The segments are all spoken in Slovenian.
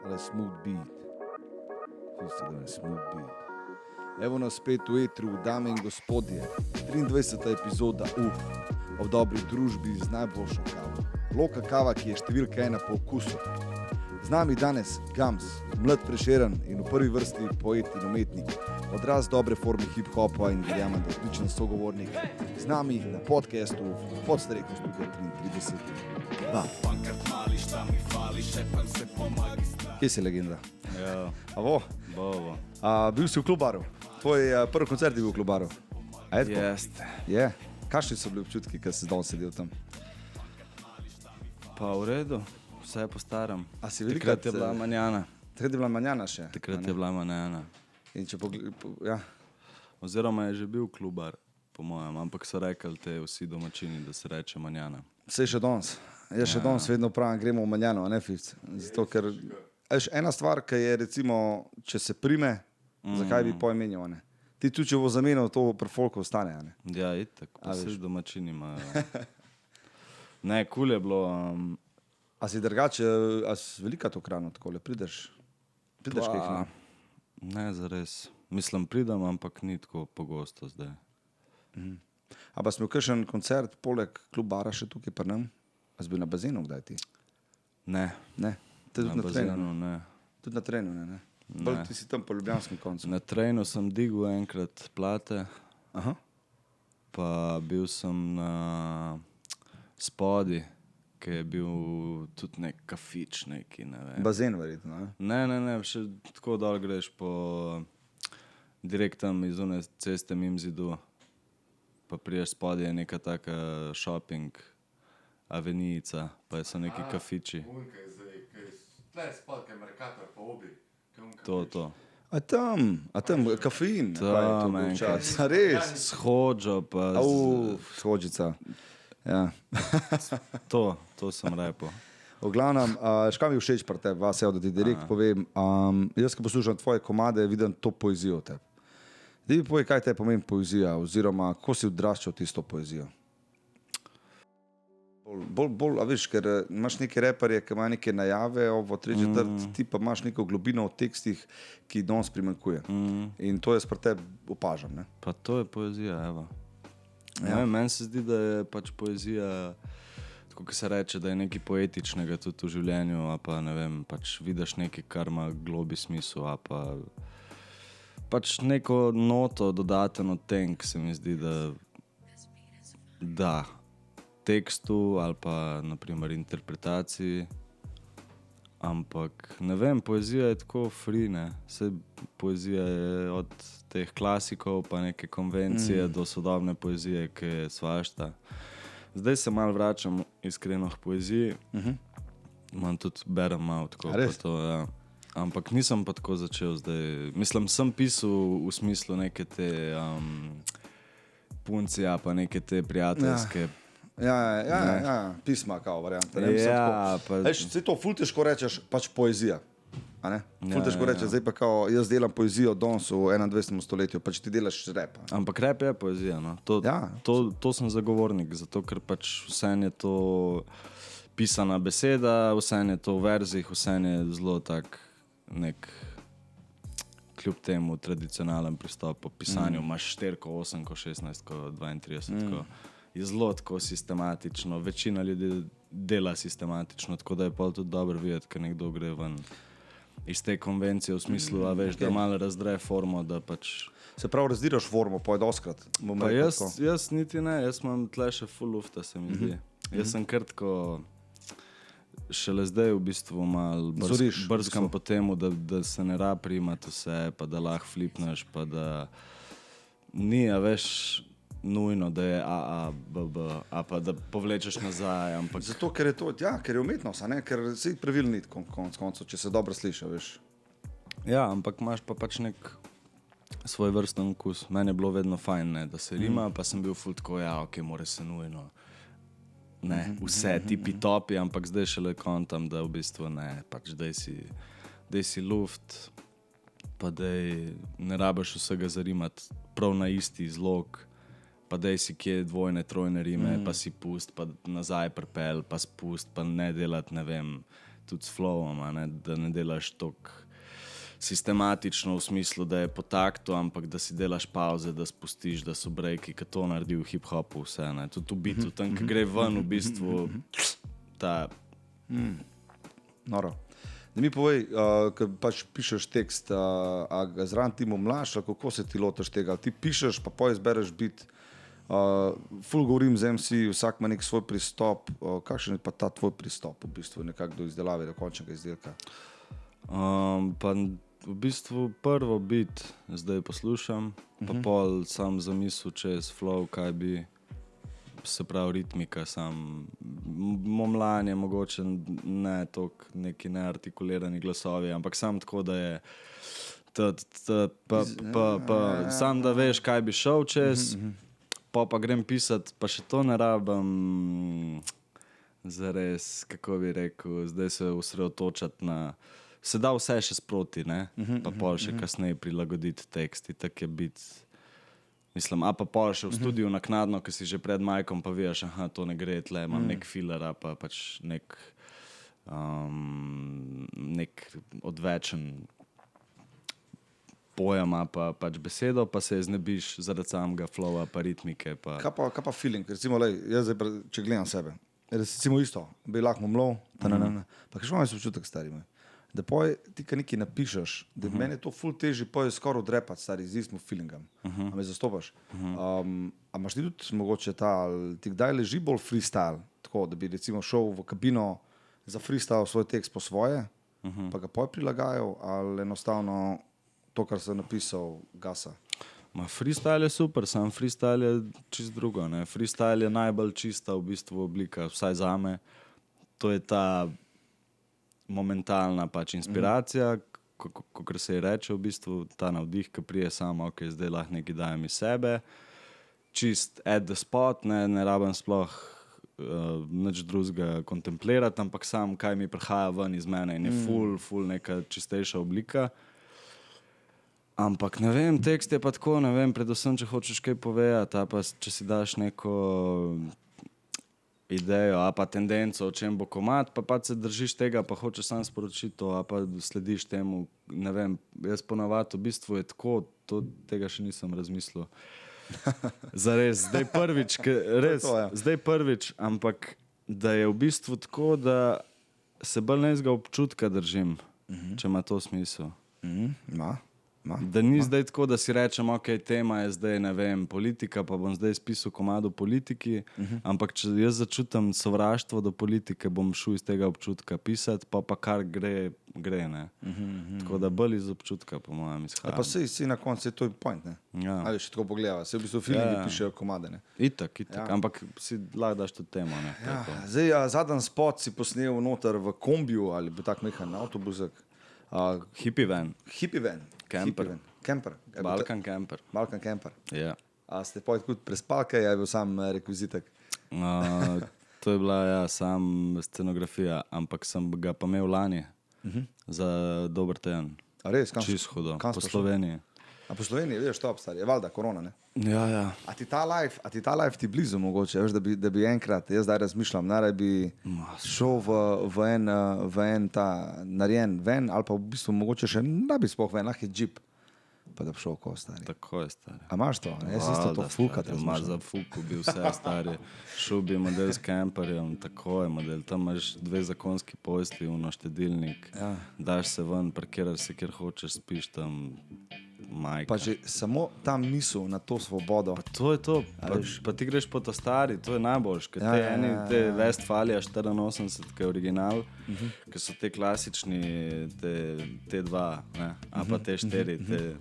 Ale smooth beat. Tisti, da je smooth beat. Evo nas spet v etru, dame in gospodje. 23. epizoda ob dobri družbi z najboljšo kavo. Loka kava, ki je številka 1 po okusu. Z nami danes Gams, mlad Prešeren in v prvi vrsti poet in umetnik. Odraz dobre forme hip-hopa in verjamem, da odličen sogovornik. Z nami na podcastu pod streho Studia 33. Kje si legenda? Ja, Avo? bovo. Bil si v Klubaru. Tvoj prvi koncert je bil v Klubaru. Jeste. Je. Kakšni so bili občutki, kad si danes sedel tam? Pa v redu, vse je po starem. A si Takrat je bila manjana. Takrat je bila manjana še? Takrat je bila manjana. In če ja. Oziroma je že bil Klubar, po mojem, ampak so rekli te vsi domačini, da se reče manjana. Vse še danes. Jaz še danes vedno pravim, gremo v manjano, a ne Fifc. Zato, ker ena stvar, ki je recimo, če se prime, zakaj bi poimenjal, ne? Ti tudi, če bo zamenil, to pri folku ostane, ne? Ja, itak, pa vsi domačini imajo. Ne, kul je bilo. A si drugače, a si velika to krano takole, prideš kek, ne? Ne, zares. Mislim, pridem, ampak ni tako pogosto zdaj. A pa si imel kakšen koncert, poleg Klubara še tukaj pri nam? A si bil na bazenu kdaj ti? Ne. Ne? Tudi na bazenu, trenu? ne. Tudi na trenu, ne? Bolj ti si tam po ljubljanskem koncu. Na trenu sem digel enkrat plate. Aha. Pa bil sem na Spodi, ki je bil tudi nek kafič neki, ne vem. Bazen verjetno, ne? Ne, še tako dol greš po direkt tam iz one ceste mimo zidu, pa priješ Spodi, je neka taka shopping avenijica, pa so neki kafiči. Tle spod, kaj Mercator pa obi. To. A tam, kafein. Tam enkrat. Res? S Hodžo pa Shodžica. Ja. To sem repo. V glavnem, škaj mi všeč pri tebi, vas je, da ti direkt povem. Jaz, ko poslušam tvoje komade, vidim to poezijo v tebi. Daj mi povej, kaj te pomeni poezija, oziroma kako si odraščal tisto poezijo? Bolj, a veš, ker imaš neke reperje, ki imajo neke najave, ti pa imaš neko globino v tekstih, ki danes primanjkuje. In to jaz pri tebi opažam, ne? Pa to je poezija, evo. Ja. Meni se zdi, da je pač poezija, tako ki se reče, da je nekaj poetičnega tudi v življenju, a pa ne vem, pač vidiš nekaj, kar ima globi smisel, a pa pač neko noto, dodaten odtenek, se mi zdi, da tekstu ali pa naprimer interpretaciji, ampak ne vem, poezija je tako free, ne? Saj poezija je od teh klasikov pa neke konvencije do sodobne poezije, ki je svašta. Zdaj se malo vračam iskreno k poeziji, imam tudi, berem malo tako pa to, ja. Ampak nisem pa tako začel zdaj, mislim, sem pisal v smislu neke te puncija pa neke te prijateljske. Ja, pisma kao varianta. Ja, pa Vse to ful težko rečeš, pač poezija. A ne? Ful težko rečeš, zdaj pa kao, jaz delam poezijo danes v 21. stoletju, pač ti delaš rap. ampak rap je poezija, no. To sem zagovornik, zato ker pač vseeno je to pisana beseda, vseeno je to v verzih, vseeno je zelo tak nek kljub temu tradicionalen pristop po pisanju. Imaš 4, 8, 16, 32, je zelo tako sistematično, večina ljudi dela sistematično, tako da je pa tudi dobro videti, ker nekdo gre ven iz te konvencije v smislu, a veš, da malo razdre formo, da pač... Se pravi, razdiraš formo, doskrat. Pa jaz niti ne, jaz imam tle še full lufta, se mi zdi. Jaz sem kar tako šele zdaj v bistvu malo brskam po temu, da se ne rab primati vse, pa da lahko flipneš, pa da ni, a veš, nujno, da je A, B, B, a pa da povlečeš nazaj, ampak... Zato, ker je to, ker je umetnost, a ne? Ker si pravilni konc koncev, če se dobro sliša, veš. Ja, ampak imaš pa pač nek svoj vrsten okus. Meni je bilo vedno fajn, ne, da se rima, pa sem bil ful tako, more se nujno. Ne, vse tipi topi, ampak zdaj šele kontam, da v bistvu ne, pač daj si luft, pa daj ne rabiš vsega zarimati prav na isti zlog, pa daj si kje dvojne, trojne rime, pa si pust, pa nazaj pripel, pa spust, pa ne delati, ne vem, tudi s flowom, da ne delaš toliko sistematično v smislu, da je po taktu, ampak da si delaš pauze, da spustiš, da so breaki, ki to naredi v hip-hopu vse. Tudi v bitu, tam, ki gre ven v bistvu ta... Noro. Da mi povej, ko pač pišeš tekst, a ga zraven ti mlaš, ali kako se ti lotaš tega? Ti pišeš, pa poj izbereš bit. Ful govorim z MC, vsak ima nek svoj pristop. Kakšen je pa ta tvoj pristop v bistvu, nekako do izdelave, do končnega izdelka? Pa v bistvu prvo bit zdaj poslušam, pa pol sam zamisel čez flow, kaj bi, se pravi ritmika, sam momlanje, mogoče ne toliko neki neartikulirani glasovi, ampak sam tako, da je sam da veš, kaj bi šel čez, pa grem pisati, pa še to ne rabim zares, kako bi rekel, zdaj se osredotočati na, se da vse še sproti, ne, pa pol še kasneje prilagoditi tekst, in tak je bit. Mislim, a pa pol še v studiu naknadno, ki si že pred majkom, pa veš, aha, to ne gre, tle imam nek filler, pa pač nek odvečen pojem, pa pač besedo, pa se znebiš zaradi samega flowa, pa ritmike. Pa... Kaj pa feeling? Recimo, jaz zdaj, če gledam sebe, recimo isto, bi lahko mlov, pa kaj šlo mi se občutek, stari moj? Da poj ti kaj nekaj napišeš, da meni je to ful teži poj skoraj odrepati, stari, z istim feelingom. A me zastopaš. A imaš ti tudi mogoče ta, ti kdaj leži bolj freestyle, tako, da bi recimo šel v kabino za freestyle svoj tekst po svoje, pa ga poj prilagajal, ali enostavno to, kar sem napisal, gasa? Freestyle je super, sam freestyle je čist drugo. Ne? Freestyle je najbolj čista v bistvu oblika, vsaj zame. To je ta momentalna pač inspiracija, kakor se je reče v bistvu, ta navdih, ki prije samo, ok, zdaj lahko nekaj dajem iz sebe, čist at the spot, ne rabim sploh nič drugega kontemplirati, ampak sam, kaj mi prihaja ven iz mene in je ful neka čistejša oblika. Ampak ne vem, tekst je pa tako, ne vem, predvsem, če hočeš kaj povedati, pa če si daš neko idejo, a pa tendenco, o čem bo komad, pa se držiš tega, pa hočeš sam sporočiti to, a pa slediš temu, ne vem, jaz ponavadi v bistvu je tako, tega še nisem razmislil. Zares, zdaj prvič, ampak da je v bistvu tako, da se bolj nezga občutka držim, če ima to smisel. Da ni zdaj tako, da si rečem, ok, tema je zdaj, ne vem, politika, pa bom zdaj spisal komado politiki, ampak če jaz začutam sovraštvo do politike, bom šel iz tega občutka pisati, pa kar gre, ne. Tako da bolj iz občutka, po mojem, izhajam. Pa si na koncu, je to point, ne? Ja. Ali še tako pogledava, se v bistvu filmi pišejo komade, ne? Itak, ampak si lahko daš tudi temo, ne. Zdaj, zadnji spot si posnel noter v kombiju, ali bo tak mehan avtobusek. Hippie van. Camper. Balkan camper. Ja. A ste pa tudi prespalke, je bil sam rekvizitek? To je bila, sam scenografija, ampak sem ga pa imel lani za dober teden. A res? Čist hudo. Po Sloveniji. A po Sloveniji, veš, top stari, je valjda korona, ne? Ja. A ti ta life ti blizu mogoče, veš, da bi enkrat, jaz zdaj razmišljam, naraj bi šel v en ta narejen ven, ali pa v bistvu mogoče še ne bi sploh ven, lahko je džip, pa da bi šel ko, stari. Tako je, stari. A imaš to? Jaz isto to fulkat razmišljam. Imaš za fulku bi vse, stari. Šel bi model s camperjem, tako je model. Tam imaš 2 zakonski posli, štedilnik, daš se ven, parkiraš se, kjer hočeš, spiš tam. Majka. Pa že samo ta misel na to svobodo. Pa to je to, pa ti greš po ta stari, to je najboljš, ker te Westfalia 84, ki je original, ki so te klasični, te dva, ne, a pa te 4, te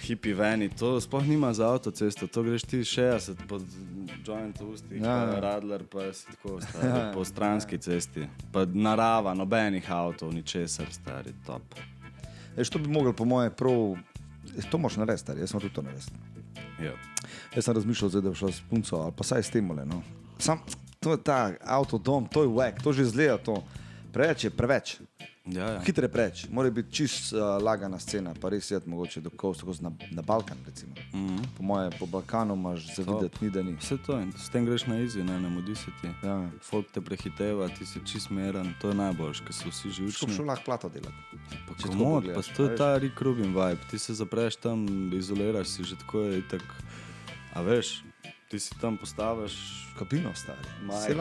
hippie vani, to sploh nima za avtocesto, to greš ti 60 pod joint ustih, pa radler, pa si tako stari, po stranski cesti, pa narava, nobenih avtov, ničesar, stari, top. To bi mogel po moje prav, to moraš narediti, stari, jaz sem tudi to narediti. Jaz sem razmišljal, da bi šel s punco, ali pa saj s temole, no. Sam, to je ta avtodom, to je wack, to že izgleda to. Preveč. Ja. Hitre preč, mora biti čist lagana scena, pa res je mogoče do Coast na Balkan, recimo. Po moje, po Balkanu imaš zavideti, ni da ni. Vse to, in s tem greš na easy, ne mudi se ti. Ja. Folk te prehiteva, ti si čist meren, to je najboljš, ker so vsi živčni. Škof šel lahko plato delati. Pa komod, pa to je ta Rick Rubin vibe, ti se zapreš tam, izoliraš si, že tako je itak, a veš, ti si tam postaviš kabino stari. Vse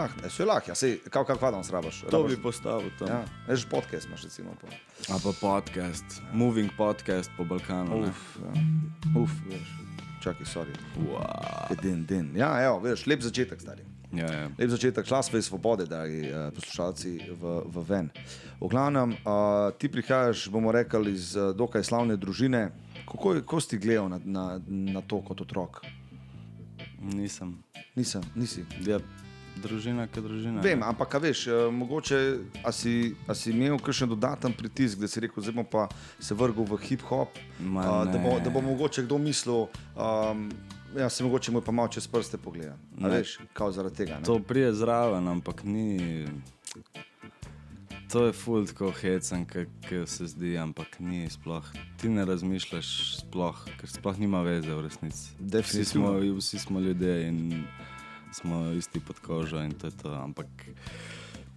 lahko, ja, sej, kako danes rabaš? To bi postavil tam. Ja, veš, podcast imaš recimo. A pa podcast, moving podcast po Balkanu, ne? Veš, čakaj, sorry. Den. Ja, evo, veš, lep začetek, stari. Ja. Lep začetek članstva iz Svobode, dragi poslušalci v ven. V glavnem, ti prihajaš, bomo rekli, iz dokaj slavne družine. Kako si gledal na to kot otrok? Nisi. Ja, družina, kot družina. Vem, ampak veš, mogoče, a si imel kakšen dodaten pritisk, da si rekel, zdaj bom pa se vrgel v hip-hop, da bo mogoče kdo mislil, ja, se mogoče mu pa malo čez prste pogleda. A veš, kao zaradi tega. Ne? To prije zraven, ampak ni... To je ful tako hecen, kako se zdi, ampak ni sploh. Ti ne razmišljaš sploh, ker sploh nima veze v resnici. Vsi smo ljudje in smo isti pod kožo in to je to, ampak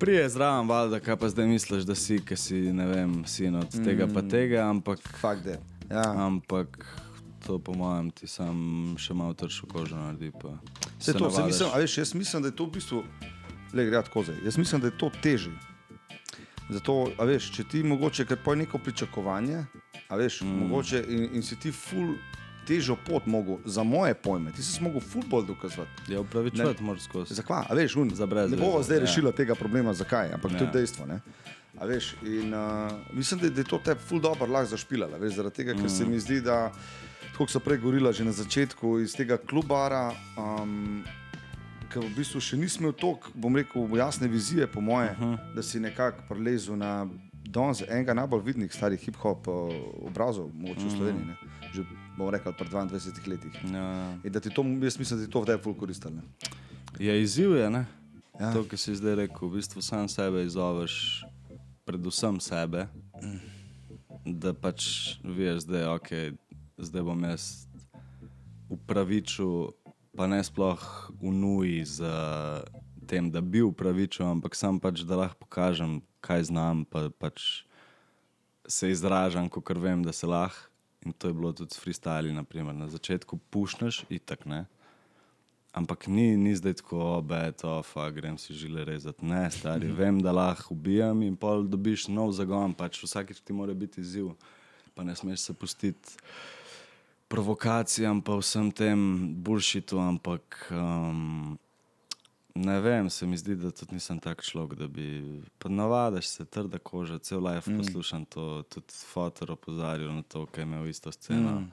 prije zraven valjda, kaj pa zdaj misliš, da si, ker si, ne vem, sin od tega pa tega, ampak... Fakt je. Ja. Ampak to po mojem ti sam še malo tršo kožo naredi, pa se navadaš. A veš, jaz mislim, da je to v bistvu... Jaz mislim, da je to težje. Zato, a veš, če ti mogoče, ker pa je neko pričakovanje, a veš, mogoče in si ti ful težjo pot mogel, za moje pojme, ti si mogel ful bolj dokazovati. Ja, upravičevati moraš skozi. Zakva? A veš, ne bova zdaj rešila tega problema, zakaj, ampak to je dejstvo, ne? A veš, in mislim, da je to te ful dobro lahko zašpilala, veš, zaradi tega, ker se mi zdi, da, tako so prej govorila že na začetku, iz tega klubara, ker v bistvu še nisem imel toliko, bom rekel, jasne vizije, po moje, da si nekako prelezel na danes enega najbolj vidnih starih hip-hop obrazov, mogoče v Sloveniji, ne? Že bom rekel pri 22 letih. Ja. In da ti to, jaz mislim, da ti to vdaj ful koristilo. Ja, izziv je, ne? Ja. To, ki si zdaj rekel, v bistvu sam sebe izzoveš, predvsem sebe, da pač veš zdaj, zdaj bom jaz upravičil, pa ne sploh v nuji z tem, da bi upravičil, ampak sam pač, da lahko pokažem, kaj znam, pa pač se izražam, kakor vem, da se lahko. In to je bilo tudi s freestyli, naprimer. Na začetku pušneš, itak, ne. Ampak ni zdaj tako, grem si žile rezati. Ne, stari, vem, da lahko ubijam in pol dobiš nov zagon, pač vsakič ti mora biti izziv, pa ne smeš se pustiti provokacijam pa vsem tem bullshitu, ampak ne vem, se mi zdi, da tudi nisem tak človek, da bi... Pa navadaš se, trda koža, cel life poslušam to, tudi fotor opozarjal na to, kaj je imel isto sceno.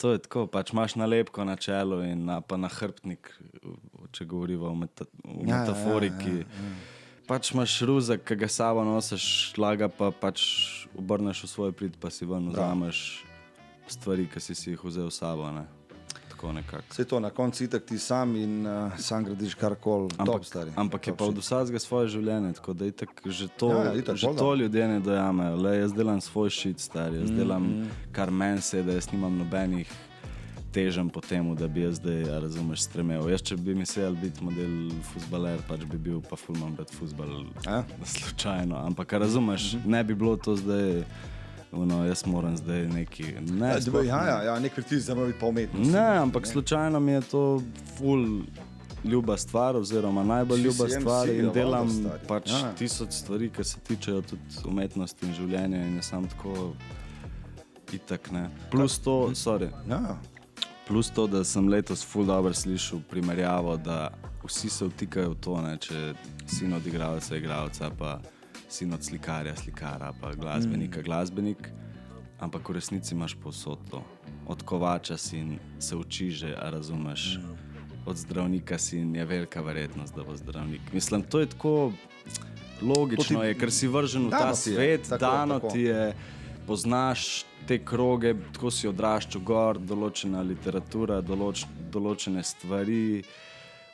To je tako, pač imaš nalepko na čelu in pa na hrbtnik, če govoriva o metaforiki. Pač imaš ruzak, ki ga sabo nosiš, šlaga pa pač obrneš v svoj prid, pa si ven vzameš stvari, ki si jih vzel sabo, ne? Tako nekako. Vse to, na koncu itak ti sam in sam gradiš karkoli top, stari. Ampak je pa od vsakega svoje življenje, tako da itak že to ljudje ne dojamejo. Le, jaz delam svoj shit, stari, jaz delam kar meni se, da jaz nimam nobenih težem po temu, da bi jaz zdaj, razumeš, stremel. Jaz, če bi mislil biti model fuzbaler, pač bi bil pa ful manj brat fuzbal slučajno. Ampak, razumeš, ne bi bilo to zdaj... jaz moram zdaj neki... nek pritisk, da mora biti pa umetnost. Ne, ampak slučajno mi je to ful ljuba stvar, oziroma najbolj ljuba stvar in delam pač 1000 stvari, ki se tičejo tudi umetnosti in življenja in je sam tako itak, ne. Plus to, da sem letos ful dobro slišal primerjavo, da vsi se vtikajo v to, ne, če sin od igralca, pa sin od slikara, pa glasbenik, ampak v resnici imaš povsod to. Od kovača sin se uči že, a razumeš, od zdravnika sin je velika verjetnost, da bo zdravnik. Mislim, to je tako logično, ker si vržen v ta svet, dano ti je, poznaš te kroge, tako si odraščal gor, določena literatura, določene stvari,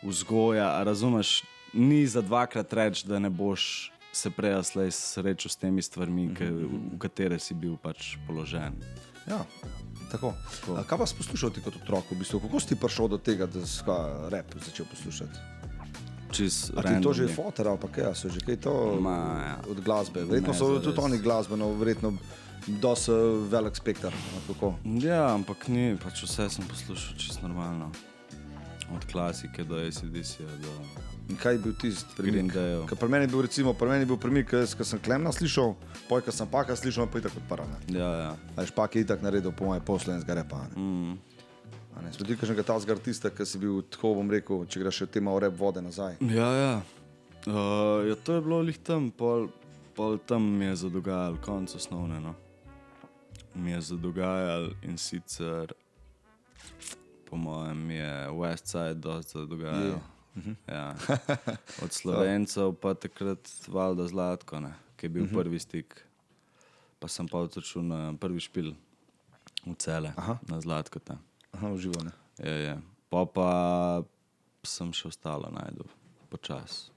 vzgoja, a razumeš, ni za dvakrat reči, da ne boš se prej slej srečal s temi stvarmi, v katere si bil pač položen. Ja, tako. Kaj pa si poslušal ti kot otrok? V bistvu? Kako si prišel do tega, da si rap začel poslušati? A ti to že je fotor ali pa kaj? So že kaj to od glasbe? Verjetno so tudi oni glasbeno, verjetno dosti velik spektar. Ja, ampak ni, pač vse sem poslušal čisto normalno. Od klasike do AC/DC-ja do... In kaj je bil tisti premik? Pri meni je bil premik, ko sem Klemna slišal, poj, ko sem Paka slišal, pa itak odprl. Ja. Špak je itak naredil po moje poslovenskega repa. Spodi kakšnega tazga artista, ki si bil, tako bom rekel, če greš še tema v rep vode nazaj. Ja, to je bilo lih tam, pol tam mi je zadogajal, konc osnovne, no. Mi je zadogajal in sicer, po mojem, je Westside dosti zadogajal. Ja. Od Slovencev pa takrat Valda Zlatko, ne, ki je bil prvi stik. Pa sem pa otočil na prvi špil v Cele, na Zlatkota. Uživo, ne? Je. Pa sem še ostalo najdu, počas.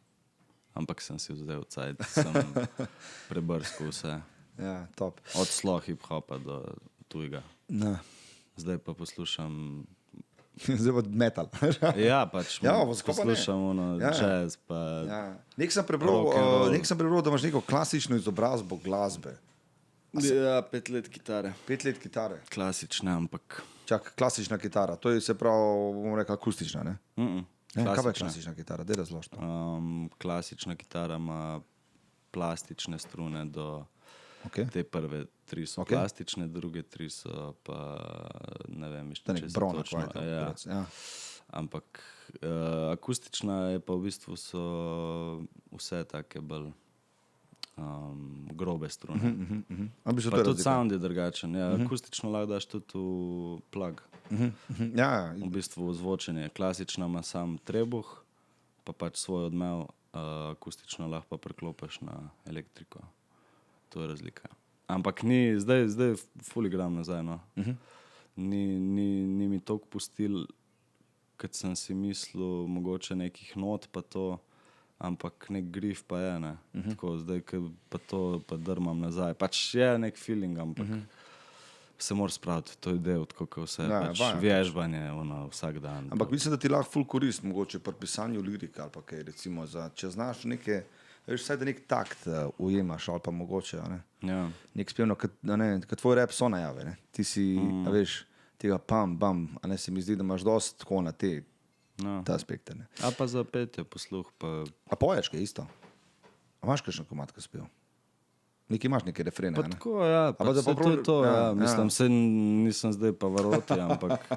Ampak sem si vzel cajt, sem prebrskal vse. Ja, top. Od slow hip-hopa do tujega. Ne. Zdaj pa poslušam... Zdaj pa metal. Ja, pač poslušam jazz, pa... Ja. Nek sem prebral, da imaš neko klasično izobrazbo glasbe. Ja, 5 let kitare. 5 let kitare. Klasične, ampak... Čak, klasična kitara, to je se pravi, bomo rekli, akustična, ne? Kaj pa je klasična kitara? Dej razloži to. Klasična kitara ima plastične strune do... Te prve 3 so plastične, druge 3 so pa, ne vem, če se točno... Ja. Ampak akustična je pa v bistvu so vse take bolj grobe strune. Pa tudi sound je drugačen. Ja, akustično lahko daš tudi v plug. V bistvu zvočenje. Klasična ima sam trebuh, pa pač svoj odmev, akustično lahko pa preklopiš na elektriko. To je razlika. Ampak ni, zdaj ful igram nazaj, no. Ni mi toliko pustil, kot sem si mislil, mogoče nekih not pa to, ampak nek grif pa je, ne. Tako, zdaj pa to pa drmam nazaj. Pač je nek feeling, ampak se moraš spraviti, to je del, tako kot vse, pač vježbanje, vsak dan. Ampak mislim, da ti lahko ful korist, mogoče pri pisanju lirike ali pa kaj, recimo, če znaš neke... Veš, vsaj da nek takt ujemaš, ali pa mogoče, ne? Ja. Nek spevno, kad tvoj rap so najave, ne? Ti si, veš, tega pam, bam, a ne, se mi zdi, da imaš dosti tako na te aspekte, ne? A pa za petje, posluh, pa... A poješ kaj isto? A imaš kakšen komad, ko spel? Nekaj imaš neke refrene, ne? Pa tako, ja, pa se to je to, ja. Mislim, se nisem zdaj pa varoti, ampak...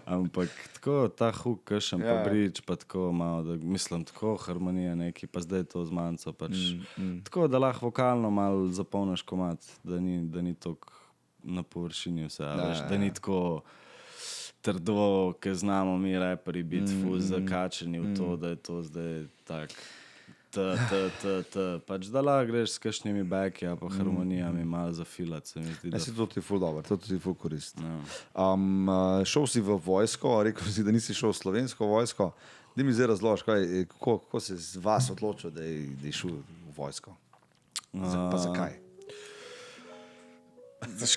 Ampak tako ta huk kašem pa bridge pa tako malo, da mislim tako harmonija neki, pa zdaj to z manco pač tako, da lahko vokalno malo zapolniš komad, da ni toliko na površini vse, veš, da ni tako trdo, ke znamo mi raperi biti ful zakačeni v to, da je to zdaj tak pač da lahko greš s kakšnimi backi, pa harmonijami malo zafilat, se mi zdi, da... To ti je ful dobro, to ti je ful korist. Šel si v vojsko, rekel si, da nisi šel v slovensko vojsko. Daj mi zdaj razložiš, kako se z vas odločil, da je šel v vojsko? Pa zakaj?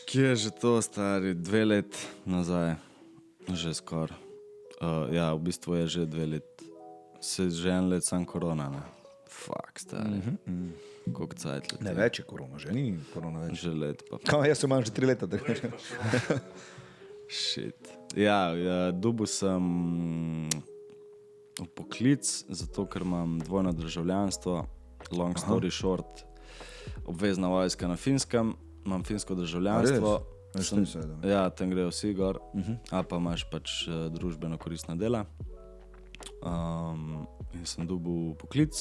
Kje je že to, stari? 2 let nazaj, že skor. Ja, v bistvu je že 2 let. Se že 1 let sam korona, ne? Fak, stari. Koliko cajt leti. Ne, več je korona, že ni korona več. Že let pa. Kaj, jaz imam že 3 leta. Shit. Ja, dobil sem poklic, zato ker imam dvojno državljanstvo. Long story short, obvezna vojska na Finskem, imam finsko državljanstvo. Ja, tam grejo vsi gor. A pa imaš pač družbeno koristna dela. In sem dobil poklic.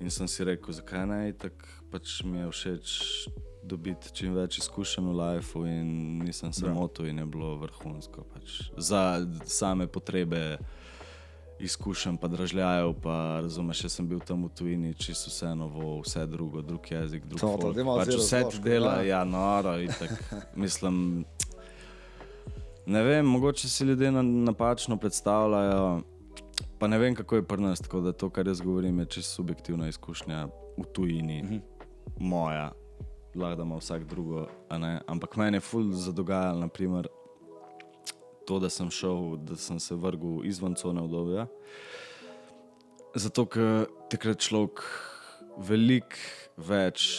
In sem si rekel, zakaj ne, tako pač mi je všeč dobiti čim več izkušenj v lifeu in nisem se motil in je bilo vrhunsko. Pač. Za same potrebe izkušenj pa dražljajev, pa razumeš, jaz sem bil tam v tujini, čisto vse novo, vse drugo, drug jezik, drug folk. Pač vse ti dela, ja, noro in tako, mislim, ne vem, mogoče si ljudje napačno predstavljajo. Pa ne vem, kako je pri nas, tako da to, kar jaz govorim, je čisto subjektivna izkušnja v tujini, moja, lahko da ima vsak drugo, a ne? Ampak meni je ful zadogajalo, naprimer, to, da sem šel, da sem se vrgel izven cone obdobja. Zato, ker takrat človek veliko več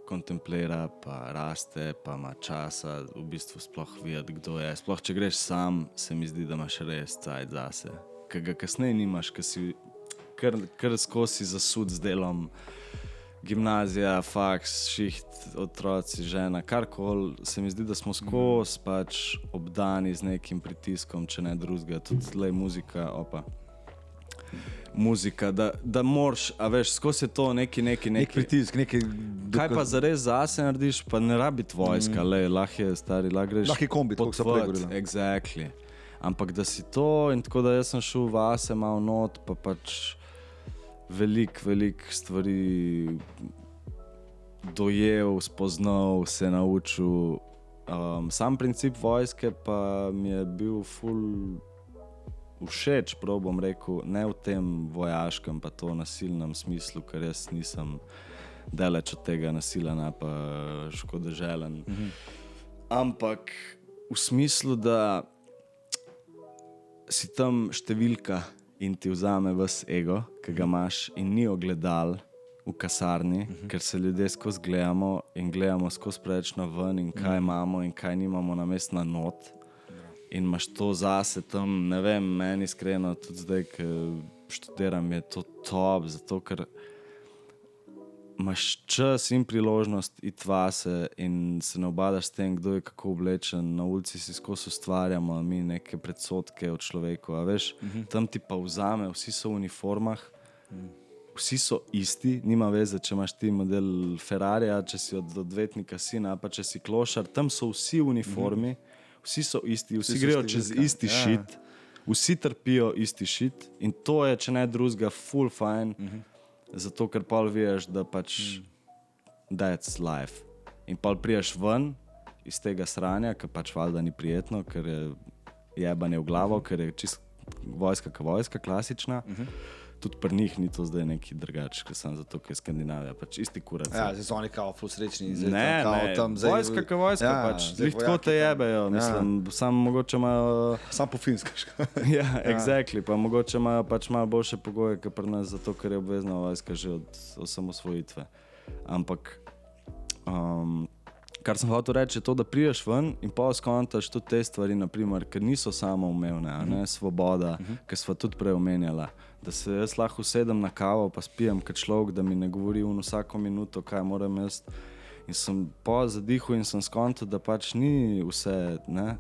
kontemplira, pa raste, pa ima časa v bistvu sploh videti, kdo je. Sploh, če greš sam, se mi zdi, da imaš res cajt zase. Ker ga kasneje nimaš, ker si kar skozi zasud z delom, gimnazija, faks, šiht, otroci, žena, karkoli, se mi zdi, da smo skozi pač obdani z nekim pritiskom, če ne drugega, tudi tlej muzika, da moraš, a veš, skozi je to neki pritisk, kaj pa zares zase narediš, pa ne rabi vojska, lahko je stari, lahko greš lahko je kombi, tako so pregovorili. Exactly. Ampak da si to, in tako da jaz sem šel vase malo not, pa pač veliko stvari dojel, spoznal, se naučil. Sam princip vojske pa mi je bil ful všeč, bom rekel, ne v tem vojaškem, pa to nasilnem smislu, ker jaz nisem daleč od tega nasilja, pa škodoželen. Ampak v smislu, da si tam številka in ti vzame ves ego, ki ga imaš, in ni ogledal v kasarni, ker se ljudje skozi gledamo in gledamo skozi preveč na ven in kaj imamo in kaj nimamo namesto na not. In imaš to zase tam, ne vem, meni iskreno, tudi zdaj, ki študiram, je to top, zato ker imaš čas in priložnost iti vase in se ne obadaš s tem, kdo je kako oblečen. Na ulici si skozi ustvarjamo mi neke predsodke o človeku, a veš, tam ti pa vzame, vsi so v uniformah, vsi so isti, nima veze, če imaš ti model Ferrarija, če si od odvetnika sina, pa če si klošar, tam so vsi v uniformi, vsi so isti, vsi grejo čez isti šit, vsi trpijo isti šit in to je, če ne drugega, full fine, zato ker pol veš, da pač that's life. In pol priješ ven iz tega sranja, ker pač valjda ni prijetno, ker je jebanje v glavo, ker je čist vojska, klasična. Tudi pri njih ni to zdaj neki drugač, ker sem zato, ker je Skandinavija, pač isti kurac. Ja, zdaj so oni kao ful srečni. Ne, vojska, pač, tako te jebejo, mislim, samo mogoče imajo... Sam po finsko. Ja, exactly, pa mogoče imajo pač malo boljše pogoje, kot pri nas, zato, ker je obvezna vojska že od osamosvojitve. Ampak, kar sem hotel reči, je to, da priješ ven in pa skontaš tudi te stvari, naprimer, ker niso samoumevne, ne, svoboda, ker sva tudi prej omenjala, da se jaz lahko usedem na kavo, pa spijem kot človek, da mi ne govori vsako minuto, kaj moram jaz. In sem po zadihu in sem skontal, da pač ni vse, ne.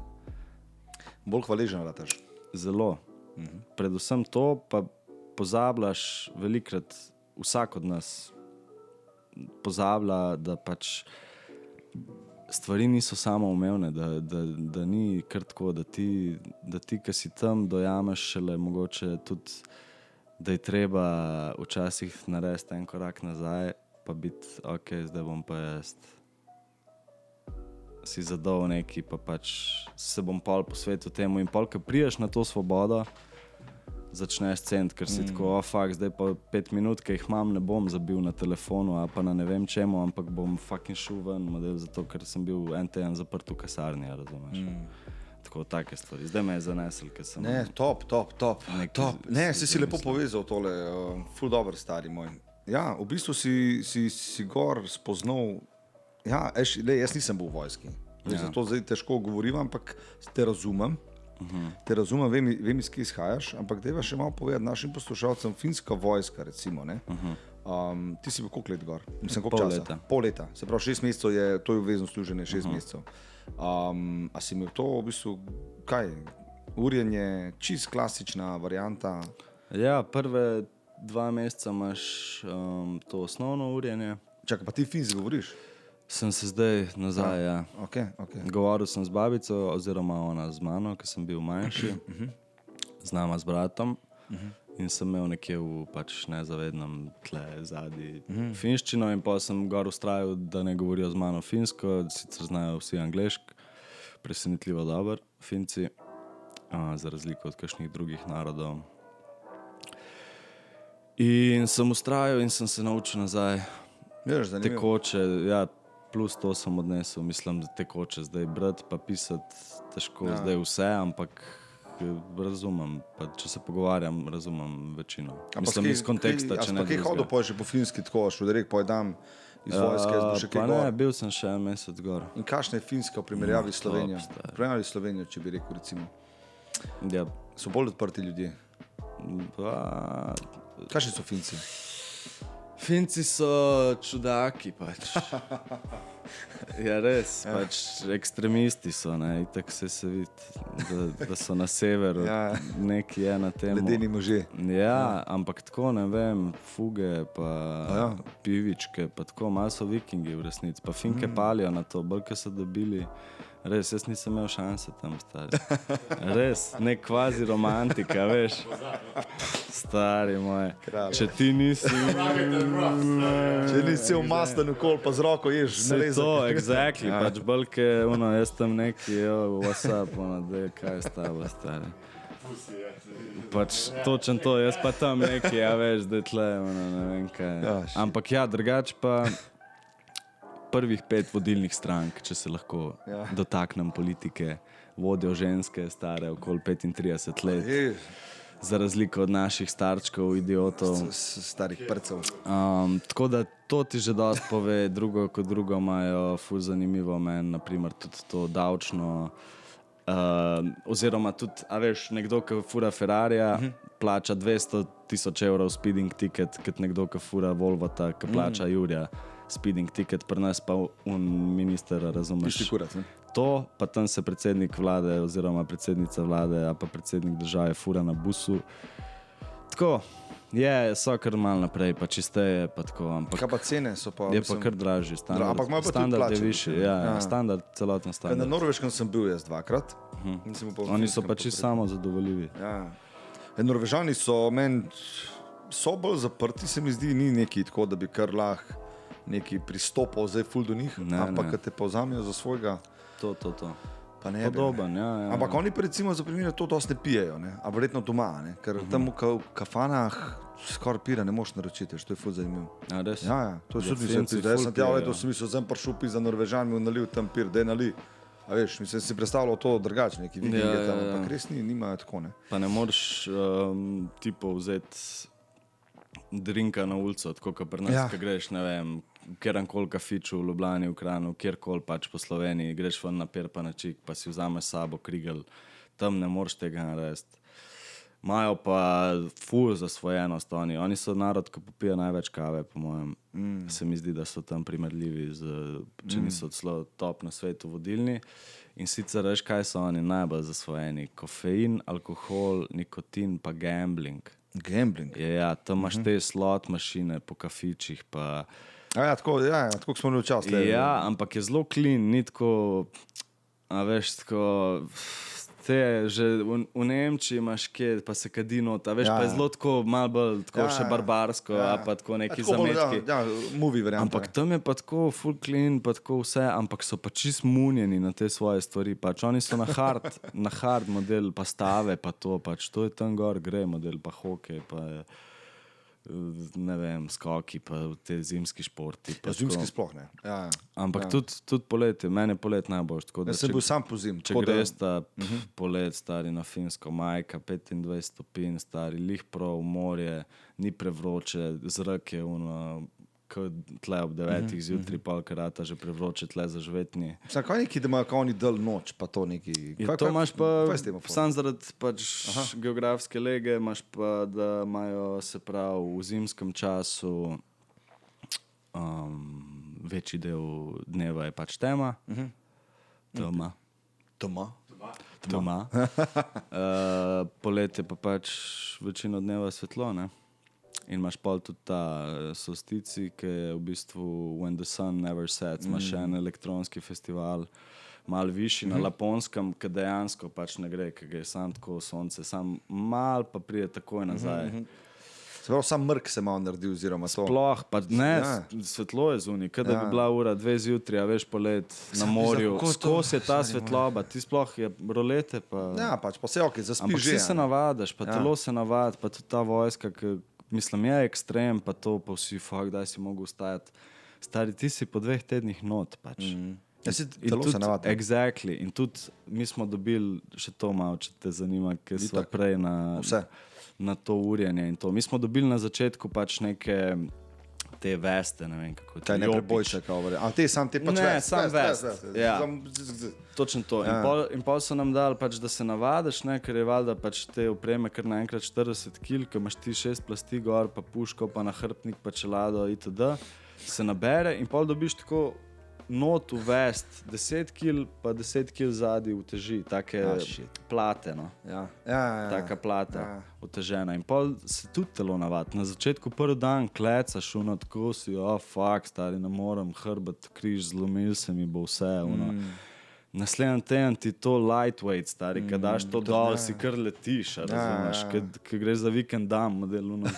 Bolj hvaležen rataš. Zelo. Predvsem to, pa pozabljaš velikrat, vsak od nas pozablja, da pač stvari niso samoumevne, da ni kar tako, da ti, ki si tam, dojameš šele mogoče tudi, da je treba včasih narediti en korak nazaj, pa biti, ok, zdaj bom pa jaz si zadal neki, pa pač se bom pol posvetil temu in pol, ko priješ na to svobodo, začneš ceniti, ker si tako, fuck, zdaj pa 5 minut, ki jih imam, ne bom zabil na telefonu, a pa na ne vem čemu, ampak bom fucking šel ven, model, zato, ker sem bil en teden zaprt v kasarni, razumeš. Tako, take stvari. Zdaj me je zanesel, ker sem... Ne, top. Ne, si lepo povezal tole, ful dober, stari moj. Ja, v bistvu si gor spoznal, ja, jaz nisem bil v vojski, zato zdaj težko govorim, ampak te razumem. Vem iz kje izhajaš, ampak dajva še malo povedati našim poslušalcem, finska vojska, recimo, ne? Ti si bil koliko let gor? Mislim, koliko časa? Pol leta. Se pravi, 6 mesecev je, to je obvezno služenje, 6 mesecev. A si imel to v bistvu, kaj, urjenje, čist klasična varianta? Ja, prve 2 meseca imaš to osnovno urjenje. Čakaj, pa ti finski govoriš? Sem se zdaj nazaj, ja. Okay. Govoril sem z babico, oziroma ona z mano, ker sem bil manjši, z nama, z bratom. In sem imel nekje v pač nezavednem tle zadnji finščino in pa sem gor ustrajal, da ne govorijo z mano finsko, sicer znajo vsi angleško, presenetljivo dober Finci, za razliko od kakšnih drugih narodov. In sem ustrajal in sem se naučil nazaj. Tekoče, ja, plus to sem odnesel, mislim, da tekoče zdaj brati pa pisati težko, zdaj vse, ampak razumem, pa če se pogovarjam, razumem večino. Mislim, iz konteksta, če ne drugega. Kaj hodil pa že po finski tako, šuderek pojedam iz vojske, še kaj gor? Pa ne, bil sem še en mesec gor. In kakšna je Finska v primerjavi s Slovenijo? V primerjavi s Slovenijo, če bi rekel, recimo. Ja. So bolj odprti ljudje? Pa... Kakšni so Finci? Finci so čudaki, pač. Ja, res, pač ekstremisti so, ne, itak se vidi, da so na severu, nekaj je na tem. Ledeni može. Ja, ampak tako, ne vem, fuge, pa pivičke, pa tako, malo so vikingi v resnici, pa Finke palijo na to, bolj, ko so dobili. Res, jaz nisem imel šanse tam, stari. Res, nek kvazi romantika, veš. Stari moje. Če ti nisi... Če nisi umasten okol, pa z roko ješ narezak. Se to, exactly. Pač bolke, jaz tam neki, what's up, kaj je stava, stari. Pač točen to, jaz pa tam neki, veš, da je tle, ne vem kaj. Ampak ja, drugač pa... Prvih 5 vodilnih strank, če se lahko dotaknem politike, vodijo ženske, stare okoli 35 let, za razliko od naših starčkov, idiotov. Starih prcev. Tako da to ti že dosti pove, drugo kot drugo imajo ful zanimivo meni, naprimer tudi to davčno, oziroma tudi, a veš, nekdo, ki fura Ferrarija, plača 200,000 evrov speeding ticket, kot nekdo, ki fura Volvota, ki plača Jurija. Speeding ticket, pri nas pa minister, razumeš? Pišti kurat, ne? To, pa tam se predsednik vlade oziroma predsednica vlade, a pa predsednik države fura na busu. Tako, so kar malo naprej, pa čisteje, pa tako, ampak... Kaj pa cene so pa... Je pa kar dražji, standard je višji, standard, celoten standard. Na Norveškem sem bil jaz 2-krat. Oni so pa čisto samo zadovoljivi. Norvežani so meni, so bolj zaprti, se mi zdi, ni neki tako, da bi kar lahko neki pristopal zdaj ful do njih, ampak te pa vzamijo za svojega. To. Pa ne podoben, ja. Ampak oni pa recimo za primer to dosti ne pijejo, ne? A verjetno doma, ne? Ker tam v kafanah skoraj pira ne moš naročiti, što je ful zanimivo. A res? Ja, to je sudni. Jaz sem tja leto, sem mislil, sem prišel piti za Norvežan, mi nalil tam pir, daj nali. A veš, mislim, si predstavljal to drugače, neki vikinge tam, ampak res nimajo tako, ne? Pa ne moreš tipo vzeti drinka na ulico, tako kot pri nas, ko greš, ne vem, kjerenkoli kafiču v Ljubljani, v Kranju, kjerkoli pač po Sloveniji, greš ven na pier pa na čik, pa si vzameš sabo krigel, tam ne moreš tega narediti. Imajo pa ful zasvojenost oni so narod, ki popija največ kave, po mojem. Se mi zdi, da so tam primerljivi, če niso celo top na svetu vodilni. In sicer veš, kaj so oni najbolj zasvojeni? Kofein, alkohol, nikotin pa gambling. Gambling? Ja, tam imaš te slot mašine po kafičih, pa... Tako smo imeli čas. Ja, ampak je zelo clean, ni tako, a veš, tako, te že v Nemčiji imaš kje, pa se kadi not, a veš, pa je zelo tako, malo bolj, tako še barbarsko, a pa tako neki zametki. Movie varianta. Ampak tam je pa tako full clean, pa tako vse, ampak so pa čist munjeni na te svoje stvari, pač oni so na hard model, pa stave, pa to, pač to je tam gor, gre model, pa hokej, pa ne vem, skoki, pa te zimski športi. Zimski sploh ne. Ampak tudi poletje, meni je polet najbolj. Jaz sem bil sam po zim. Če greš ta polet, stari na Finsko, majka, 25 stopinj, stari, lih prav, morje, ni prevroče, zrak je tle ob 9 zjutraj, polkarata že prevroče, tle za žvetni. Kaj neki, da imajo oni del noč, pa to neki... To imaš pa, sam zaradi pač geografske lege, imaš pa, da imajo, se pravi, v zimskem času večji del dneva je pač tema. Doma. Poletje pa pač večino dneva svetlo, ne? In imaš pol tudi ta solstici, ki je v bistvu When the Sun Never Sets, imaš še en elektronski festival, malo višji na Laponskem, ki dejansko pač ne gre, ki je sam tako sonce, sam mal pa prije takoj nazaj. Se pravi, sam mrk se malo naredi oziroma to? Sploh, pa ne, svetlo je zunaj, kada bi bila ura 2 zjutraj, a veš, polet na morju, skos je ta svetloba, ti sploh je rolete pa... Ja, pač pa se zaspiš že. Ampak si se navadaš, pa telo se navadi, pa tudi ta vojska, ki mislim, je ekstrem, pa to, pa vsi, kdaj si mogel ustajati. Stari, ti si po 2 tednih not, pač. Ja, si telo se navadi. Exactly. In tudi mi smo dobili, še to malo, če te zanima, ker smo prej na to urjenje in to. Mi smo dobili na začetku pač neke te veste, ne vem kako. Kaj ne prebojče, kao verje. A te sam te pač ne, sam vest. Ja. Točno to. In pol so nam dali pač, da se navadiš, ne, ker je valjda pač te opreme kar naenkrat 40 kg, ker imaš ti 6 plasti gor, pa puško, pa nahrbtnik, pa čelado itd. Se nabere in pol dobiš tako not uvest 10 kg, pa 10 kg zadnji uteži, take plate, no. Taka plata, utežena. In pol se tudi telo navadi. Na začetku prvi dan klecaš, tako si, stari, ne morem, hrbet, križ, zlomil se mi bo vse, Naslednji teden ti to lightweight, stari, kad daš to dol, si kar letiš, razumeš, kad greš za vikend dan, model,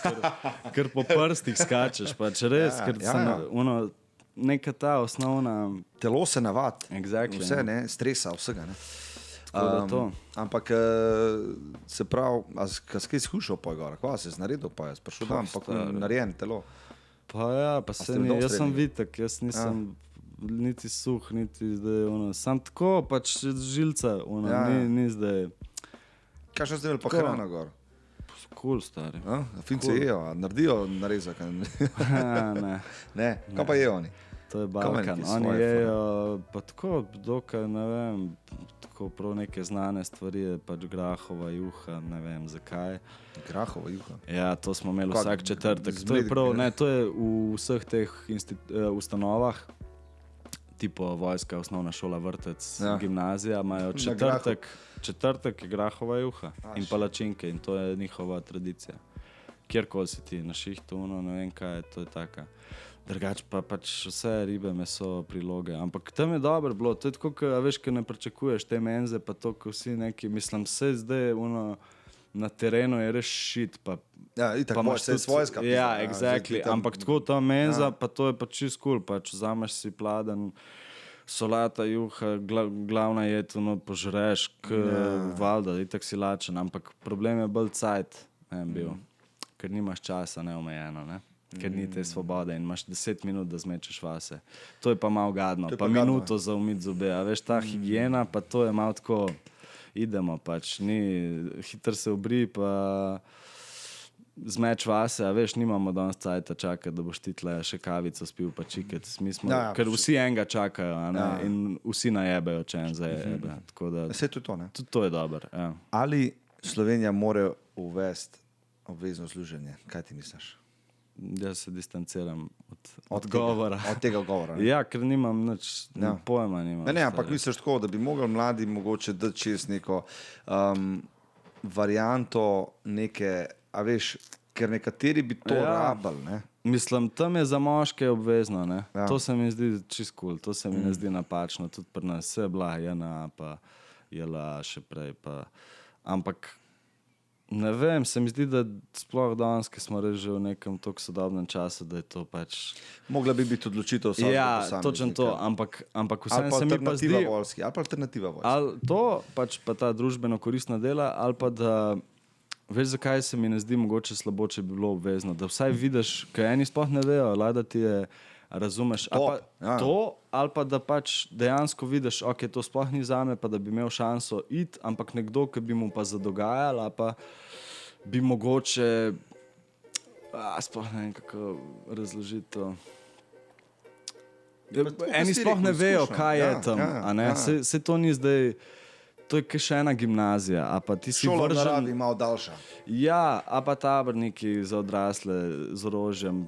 kar po prstih skačeš, pač res, ker neka ta osnovna... Telo se navadi, exactly, vse, ne, stresa, vsega, ne. Tako da to. Ampak se pravi, kaj si skušal pa gor, kva si naredil pa jaz, prišel dan, pa narejen telo. Pa ja, pa se ni, jaz sem vitek, jaz nisem niti suh, niti zdaj, sam tako, pač žilca, ni zdaj. Kaj še zdaj pa hrana gor? Cool, stari. Finci jejo, naredijo narezak. Ne. Ne, kaj pa jejo oni? To je Balkan, oni jejo, pa tako, dokaj, ne vem, tako prav neke znane stvari, pač grahova juha, ne vem zakaj. Grahova juha? Ja, to smo imeli vsak četrtek. To je prav, ne, to je v vseh teh ustanovah, tipo vojska, osnovna šola, vrtec, gimnazija, imajo četrtek je grahova juha in palačinke in to je njihova tradicija. Kjerkoli si ti na šihtu, ne vem kaj, to je taka. Drugač pa pač vse ribe, meso, priloge, ampak tam je dobro bilo, to je tako, veš, ko ne pričakuješ te menze, pa to, ko vsi neki, mislim, vse zdaj na terenu je res shit, pa itak, vse je svojska. Ja, exactly, ampak tako ta menza, pa to je pač čist cool, pač vzameš si pladen, solata, juha, glavna je, požreš, valjda, itak si lačen, ampak problem je bolj cajt, bil, ker nimaš časa neomejeno, ne? Ker ni te svobode in imaš 10 minut, da zmečeš vase. To je pa malo gadno, pa minuto za umit zobe, a veš, ta higiena, pa to je malo tako, idemo pač, hitro se obri, pa zmeč vase, a veš, nimamo danes cajta čakati, da boš ti tle še kavico spil, pa čiket, ker vsi enega čakajo, in vsi najebejo, če en zajebe. Vse tudi to, ne? Tudi to je dobro, ja. Ali Slovenija more uvesti obvezno služenje? Kaj ti misliš? Jaz se distanciram od govora. Od tega govora. Ja, ker nimam nič, pojma nimam. Ne, ampak misliš tako, da bi mogli mladi mogoče dati čez neko varianto neke, a veš, ker nekateri bi to rabili, ne? Mislim, tam je za moške obvezno, ne? To se mi zdi čist cool, to se mi ne zdi napačno, tudi pri nas vse je bila JNA, pa JLA še prej, pa... Ampak ne vem, se mi zdi, da sploh danes, ki smo reži v nekem toliko sodobnem času, da je to pač... Mogla bi biti odločitev vsakega posameznika. Ja, točno to, ampak vsem se mi pa zdi... Ali pa alternativa vojski. Ali to, pač pa ta družbeno koristna dela, ali pa da... Veš, zakaj se mi ne zdi mogoče slabo, če bi bilo obvezno? Da vsaj vidiš, kaj eni sploh ne vejo, da ti je... Razumeš? Ali pa da pač dejansko vidiš, ok, to sploh ni zame, pa da bi imel šanso iti, ampak nekdo, ki bi mu pa zadogajal, ali pa bi mogoče, sploh ne vem, kako razložiti to. Eni sploh ne vejo, kaj je tam, a ne? Se to ni zdaj, to je še ena gimnazija, a pa ti si šola vržen... Šola naravi malo daljša. Ja, a pa taborniki za odrasle z orožjem.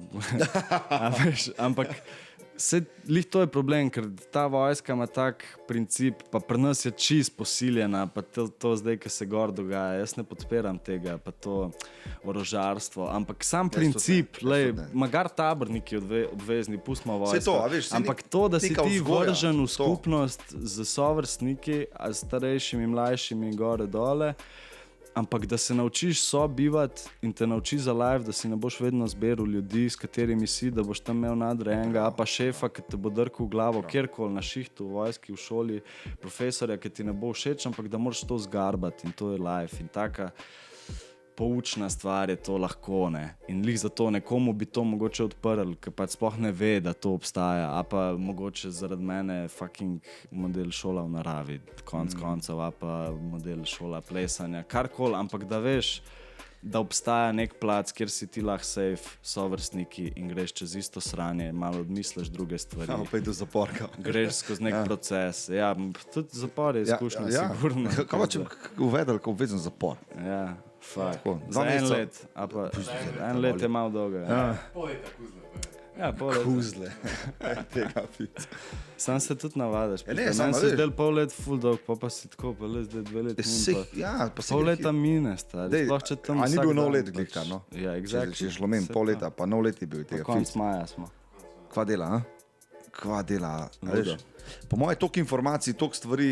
Ampak lih to je problem, ker ta vojska ima tak princip, pa pri nas je čist posiljena, pa to zdaj, ki se gor dogaja, jaz ne podpiram tega, pa to orožarstvo, ampak sam princip, magar taborniki obvezni, pustimo vojsko, ampak to, da si ti vržen v skupnost z sovrstniki, starejšimi, mlajšimi, gore, dole, ampak da se naučiš sobivati in te nauči za life, da si ne boš vedno zberal ljudi, s katerimi si, da boš tam imel nadrejenega, a pa šefa, ki te bo drkal v glavo, kjerkoli na šihtu, v vojski, v šoli, profesorja, ki ti ne bo všeč, ampak da moraš to zgarbati in to je life in taka. poučna stvar, je to lahko, ne. In lih zato nekomu bi to mogoče odprl, ker pač sploh ne ve, da to obstaja, a pa mogoče zaradi mene fucking model šola v naravi, koncev, a pa model šola plesanja, karkoli, ampak da veš, da obstaja nek plac, kjer si ti lahko safe, sovrstniki in greš čez isto sranje, malo odmisliš druge stvari. Ja, pa je do zaporka. Greš skozi nek proces. Ja, tudi zapor je izkušnja, sigurno. Kaj pa če uvedel obvezen zapor? Ja, fakt. Tako, Za en let, a pa en let je malo dolgo. Pol leta kuzle. Ja, pol leta. Kuzle. Tega pica. Sam se tudi navadaš. ne, Meni samo se veš. zdel pol let ful dolg, pa si tako, pa le zdaj 2 leti. Ja, pa Pol leta mine, stari. Dej, Sploh če tam a ni vsak bil nov dan let glih tam, no? Ja, Če exactly. je šlo men, Se pol pa. leta, pa nov let je bil tega. Konc maja smo. Kva dela, a? Kva dela, a veš? Ludo. Po moje toliko informacij, toliko stvari,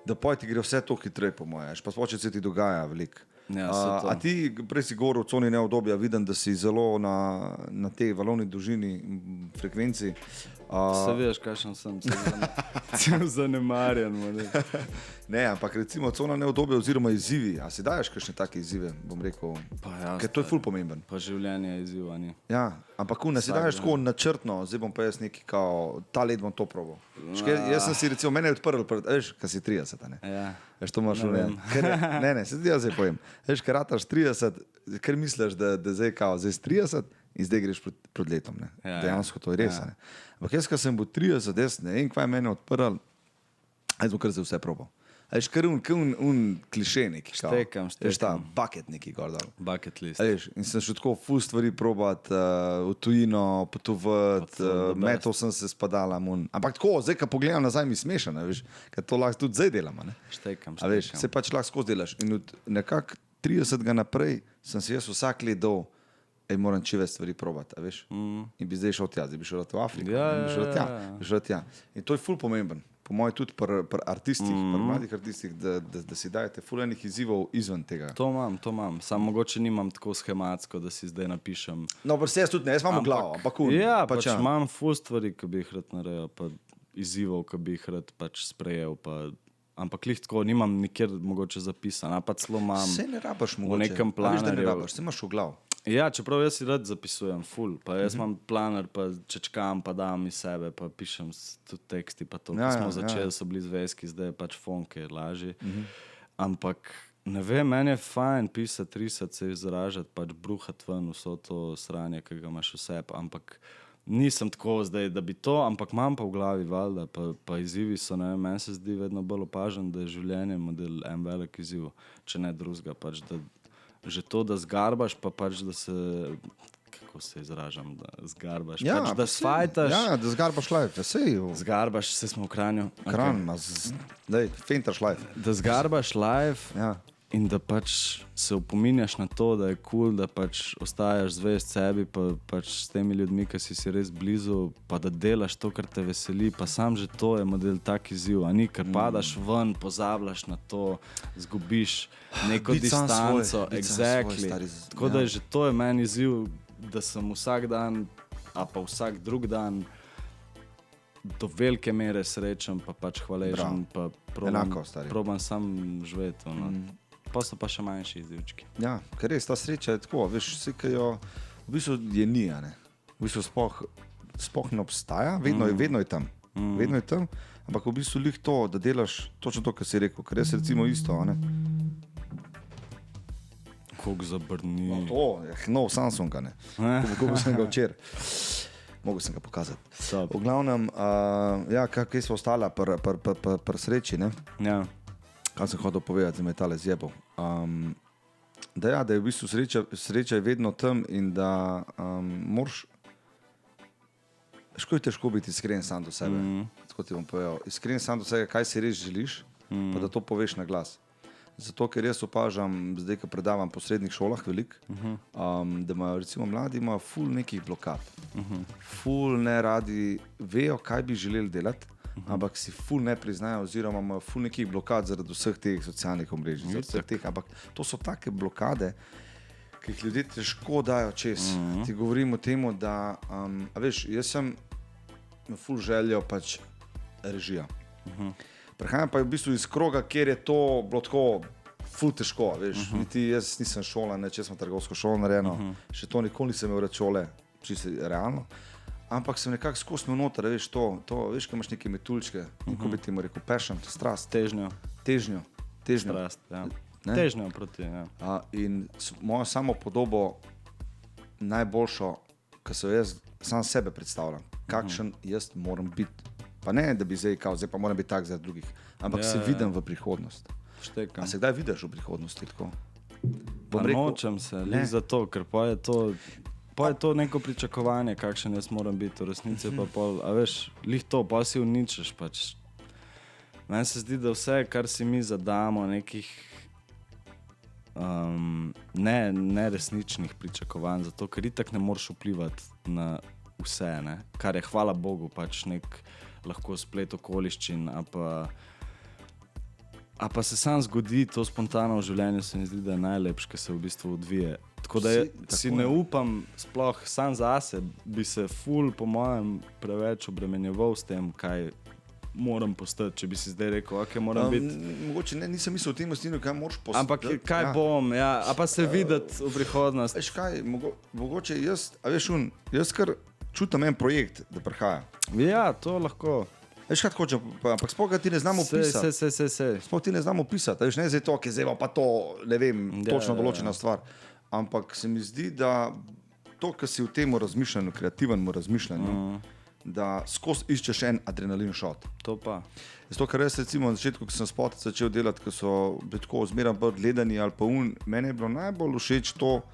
da poj ti gre vse toliko hitreje, po moje. Pa sploh, če se ti dogaja veliko. Ja, saj to. A ti, prej si govoril o coni neodobja, vidim, da si zelo na tej valovni dolžini, frekvenci. Se veš, kakšen sem, cel zanemarjen. Ne, ampak recimo cona neodobja oziroma izzivi. A si daješ kakšne take izzive, bom rekel? Pa ja, Ker to je ful pomemben. Pa življenje je izzivanje. Ja, ampak ne si Vsak daješ dan. tako načrtno, zdaj bom pa jaz neki kao, ta let bom to probal. Jaz sem si recimo, mene je odprl, veš, kaj si 30, a ne? Ja. Veš, to imaš Ne v vem. Ne, se ti jaz zdaj povem. Veš, ker rataš 30, ker misliš, da zdaj kao, zdaj si 30 in zdaj greš pred letom, ne? Ja, Dejansko to je res, ja. ne? Ampak jaz, ko sem bil 30, jaz ne vem, kaj je mene odprl, jaz bom kar za vse probal. Veš, kar un kliše neki. kao. Štekam. Veš, ta bucket neki gor dol. Bucket list. Veš, in sem šel tako ful stvari probat, v tujino, potovati, Pa to the best. metal sem se spadala. Ampak tako, zdaj, ko pogledam nazaj, mi smešano, veš, ker to lahko tudi zdaj delamo. Ne? Štekam. A veš, se pač lahko skozi delaš. In od nekako 30 naprej sem si jaz vsak let dol, moram če več stvari probati, a veš. In bi zdaj šel tja, zdaj bi šel v Afriko, Ja, in bi šel ja, tja, ja. bi šel tja. In to je ful pomemben. Po mojem tudi pri artistih, pri mladih artistih, da si dajete ful enih izzivov izven tega. To imam. Sam mogoče nimam tako schematsko, da si zdaj napišem. No, pa se jaz tudi ne, jaz imam v glavo, ampak Ja, pač imam ful stvari, ki bi jih rad naredil, pa izzivov, ki bi jih rad pač sprejel. Ampak lih tako, nimam nikjer mogoče zapisan, pa celo imam. Se ne rabaš v mogoče. nekem A veš, da ne planerju. rabaš, se imaš v glavu. Ja, čeprav jaz si rad zapisujem, ful, pa jaz imam planer, pa čečkam, pa dam iz sebe, pa pišem tudi teksti, pa to, Ja, ko smo ja, začeli, so bili zvezki, zdaj je pač funk, je lažje. Ampak, ne vem, meni je fajn pisati, risati, se izražati, pač bruhati ven vso to sranje, ki ga imaš vse, ampak nisem tako zdaj, da bi to, ampak imam pa v glavi valjda, pa izzivi so, ne vem, meni se zdi vedno bolj opažen, da je življenje model en velik izziv, če ne drugega, pač da že to, da zgarbaš, pa pač da se, kako se izražam, da zgarbaš, pač da sfajtaš. Ja, da zgarbaš life, sej. Zgarbaš, se smo v Kranju. Kran, daj, feintaš life. Da zgarbaš live Ja. in da pač se opominjaš na to, da je kul, da pač ostajaš zvest sebi, pa pač s temi ljudmi, ki si res blizu, pa da delaš to, kar te veseli, pa sam že to je model tak izziv, a ni, ker padaš ven, pozabljaš na to, zgubiš neko Biti sam distanco, svoj, biti sam exactly. svoj, stari, Tako da ja. je že to je meni izziv, da sem vsak dan, a pa vsak drug dan do velike mere srečen, pa pač hvaležen, pa Enako, stari. probam sam živeti. Pa so pa še manjši izzivčki. Ja, ker res ta sreča je tako, veš, vse, ki jo v bistvu je ni, a ne. V bistvu sploh ne obstaja, vedno je tam. Vedno je tam, ampak v bistvu lih to, da delaš točno to, kar si rekel, ker jaz recimo isto, a ne. Koliko zabrni. To je nov Samsung, a ne. Kako sem ga včeraj. Mogel sem ga pokazati. Top. V glavnem, ja, kaj so ostala pri sreči, ne? Ja. Kaj sem hotel povedati, da me je tale zjebal. Da je v bistvu sreča je vedno tam in da moraš, ško je težko biti iskren sam do sebe. Tako ti bom povedal. Iskren sam do sebe, kaj si res želiš, pa da to poveš na glas. Zato, ker jaz opažam, zdaj, ko predavam po srednjih šolah veliko, da imajo recimo mladi ful nekih blokad. Ful ne radi vejo, kaj bi želeli delati, ampak si ful ne priznajo oziroma imajo ful nekih blokad zaradi vseh teh socialnih omrežij. Ampak to so take blokade, ki jih ljudje težko dajo čez. Ti govorim o tem, da a veš, jaz sem ful željo pač režija. Prehajam pa v bistvu iz kroga, kjer je to bilo tako ful težko, veš. Niti jaz nisem šolan, če sem trgovsko šolo narejeno, še to nikoli nisem imel rad šole, čisto realno. Ampak sem nekako skozi imel noter, veš, to, veš, kaj imaš neke metulčke, kako bi ti mu rekel, passion, strast. Težnjo. Strast, ja. Težnjo proti, ja. In mojo samo podobo najboljšo, ko se jaz sam sebe predstavljam, kakšen jaz moram biti. Pa ne, da bi zdaj pa moram biti tak za drugih, ampak se vidim v prihodnost. Štekam. A se kdaj vidiš v prihodnosti tako? Nočem se, zato, ker pa je to neko pričakovanje, kakšen jaz moram biti v resnici, pa pol, a veš, lih to, pa si uničeš pač. Meni se zdi, da vse, kar si mi zadamo, nekih neresničnih pričakovanj, zato ker itak ne moreš vplivati na vse, ne? Kar je, hvala Bogu, pač nek lahko splet okoliščin, a pa se sam zgodi to spontano v življenju, se mi zdi, da je najlepše, ko se v bistvu odvije. Tako da si ne upam sploh sam zase, bi se ful po mojem preveč obremenjeval s tem, kaj moram postati, če bi si zdaj rekel, ok, moram biti. Mogoče ne, nisem mislil v tem stinu, kaj moraš postati. Ampak kaj bom, ja, a pa se videti v prihodnost. Veš kaj, mogoče jaz, a veš jaz kar čutim en projekt, da prihaja. Ja, to lahko. Veš kaj hočem, ampak sploh ga ti ne znamo opisati. Sploh ti ne znamo opisati, veš, ne zdaj to, ki zdaj pa to, ne vem, točno določena stvar. Ampak se mi zdi, da to, kar si v tem razmišljanju, kreativnem razmišljanju, da skozi iščeš en adrenalin shot. To pa. Zato, ker jaz recimo na začetku, ko sem spote začel delati, ko so bili tako zmeraj bolj gledani ali pa meni je bilo najbolj všeč to,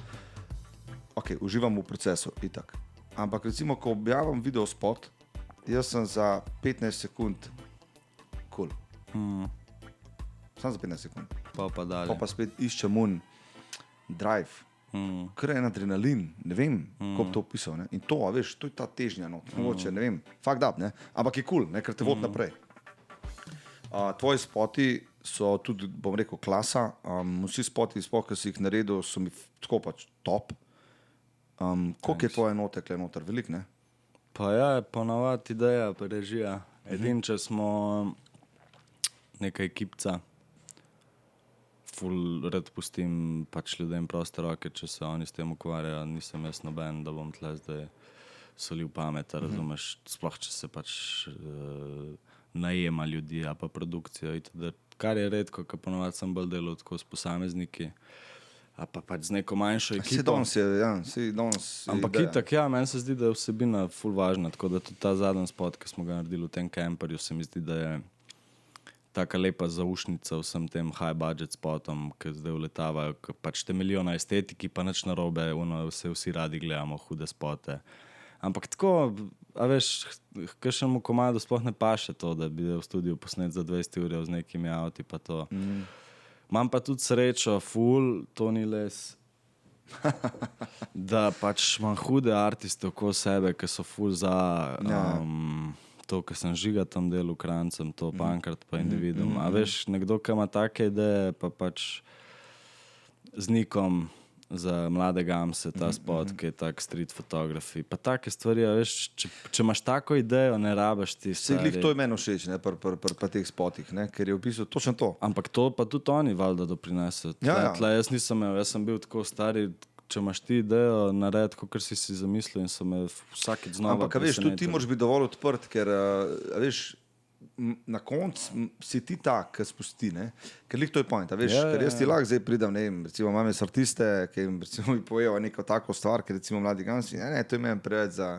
ok, uživam v procesu, itak. Ampak recimo, ko objavim video spot, jaz sem za 15 sekund cool. Sam za 15 sekund. Pa dalje. Pa spet iščem drive. Kar je en adrenalin, ne vem, kako bi to opisal. Ne? In to, veš, to je ta težnja, mogoče, ne vem, fucked up, ne? Ampak je cool, ker te vodi naprej. Tvoji spoti so tudi, bom rekel, klasa. Vsi spoti, ki si jih naredil, so mi tako pač top. Koliko je tvoje note, kle noter, velik, ne? Pa ja, ponavadi ideja, pa režija. Edin, če smo neka ekipca, ful rad pustim pač ljudem proste roke, če se oni s tem ukvarjajo, nisem jaz noben, da bom tle zdaj solil pamet, razumeš, sploh če se pač najema ljudi, a pa produkcijo, itd. Kar je redko, ker ponavadi sem bolj delal tako s posamezniki, a pa pač z neko manjšo ekipo. Ampak itak, ja, meni se zdi, da je vsebina ful važna, tako da tudi ta zadnji spot, ki smo ga naredili v tem camperju, se mi zdi, da je taka lepa zaušnica vsem tem high budget spotom, ki zdaj uletavajo, ki pač temeljijo na estetiki, pa nič narobe, vsi radi gledamo hude spote. Ampak tako, a veš, kakšnemu komadu sploh ne paše to, da bi v studiu posnet za 20 ur z nekimi avti, pa to. Imam pa tudi srečo, ful, to ni les, da pač imam hude artiste okoli sebe, ki so ful za to, ki sem žiga tam delu Krancem, to Pankrat pa Individuum. A veš, nekdo, ki ima take ideje, pa pač z Nikom za mlade gamse, ta spot, ki je tak street photography, pa take stvari, a veš, če imaš tako idejo, ne rabiš ti stvari. To je meni všeč, ne, pa teh spotih, ne, ker je v bistvu točno to. Ampak to pa tudi oni valjda doprinesejo. Tle, jaz nisem imel, jaz sem bil tako stari, če imaš ti idejo narediti, kot si zamislil in so me vsakeč znova presenetili. Ampak, veš, tudi ti moraš biti dovolj odprt, ker, veš, na koncu si ti tak, ki spusti, ne? Ker lih to je point, veš, ker jaz ti lahko zdaj pridem, ne vem, recimo imam jaz artiste, ki jim recimo mi povejo neko tako stvar, ker recimo mladi gamsi, ne, to je meni preveč za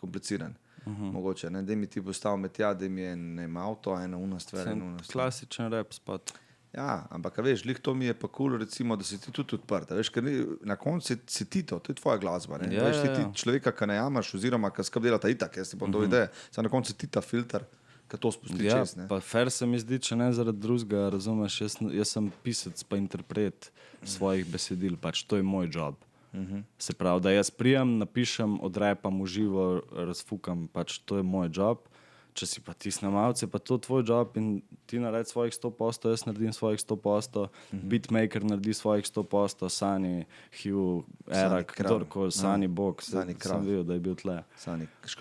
kompliciran. Mogoče, ne, da mi ti postavil med tja, da mi je avto, ena stvar. Klasičen rap spot. Ja, ampak veš, lih to mi je pa cool, recimo, da si ti tudi odprt, veš, ker na koncu si ti to je tvoja glasba, ne, veš, ti človeka, ki ne jamaš, oziroma, ki skrb delata itak, jaz ti bom to ideje, samo na koncu si ti ta filter, ki to spusti čez, ne. Pa fair se mi zdi, če ne zaradi drugega, razumeš, jaz sem pisec pa interpret svojih besedil, pač to je moj job. Se pravi, da jaz prijem, napišem, odrepam, uživo, razfukam, pač to je moj job. če si pa ti snemalec, je pa to tvoj job in ti naredi svojih 100%, jaz naredim svojih 100%, beatmaker naredi svojih 100%, Sani, Hugh, Erak, kdorkoli, Sani Bog, sem videl, da je bil tle.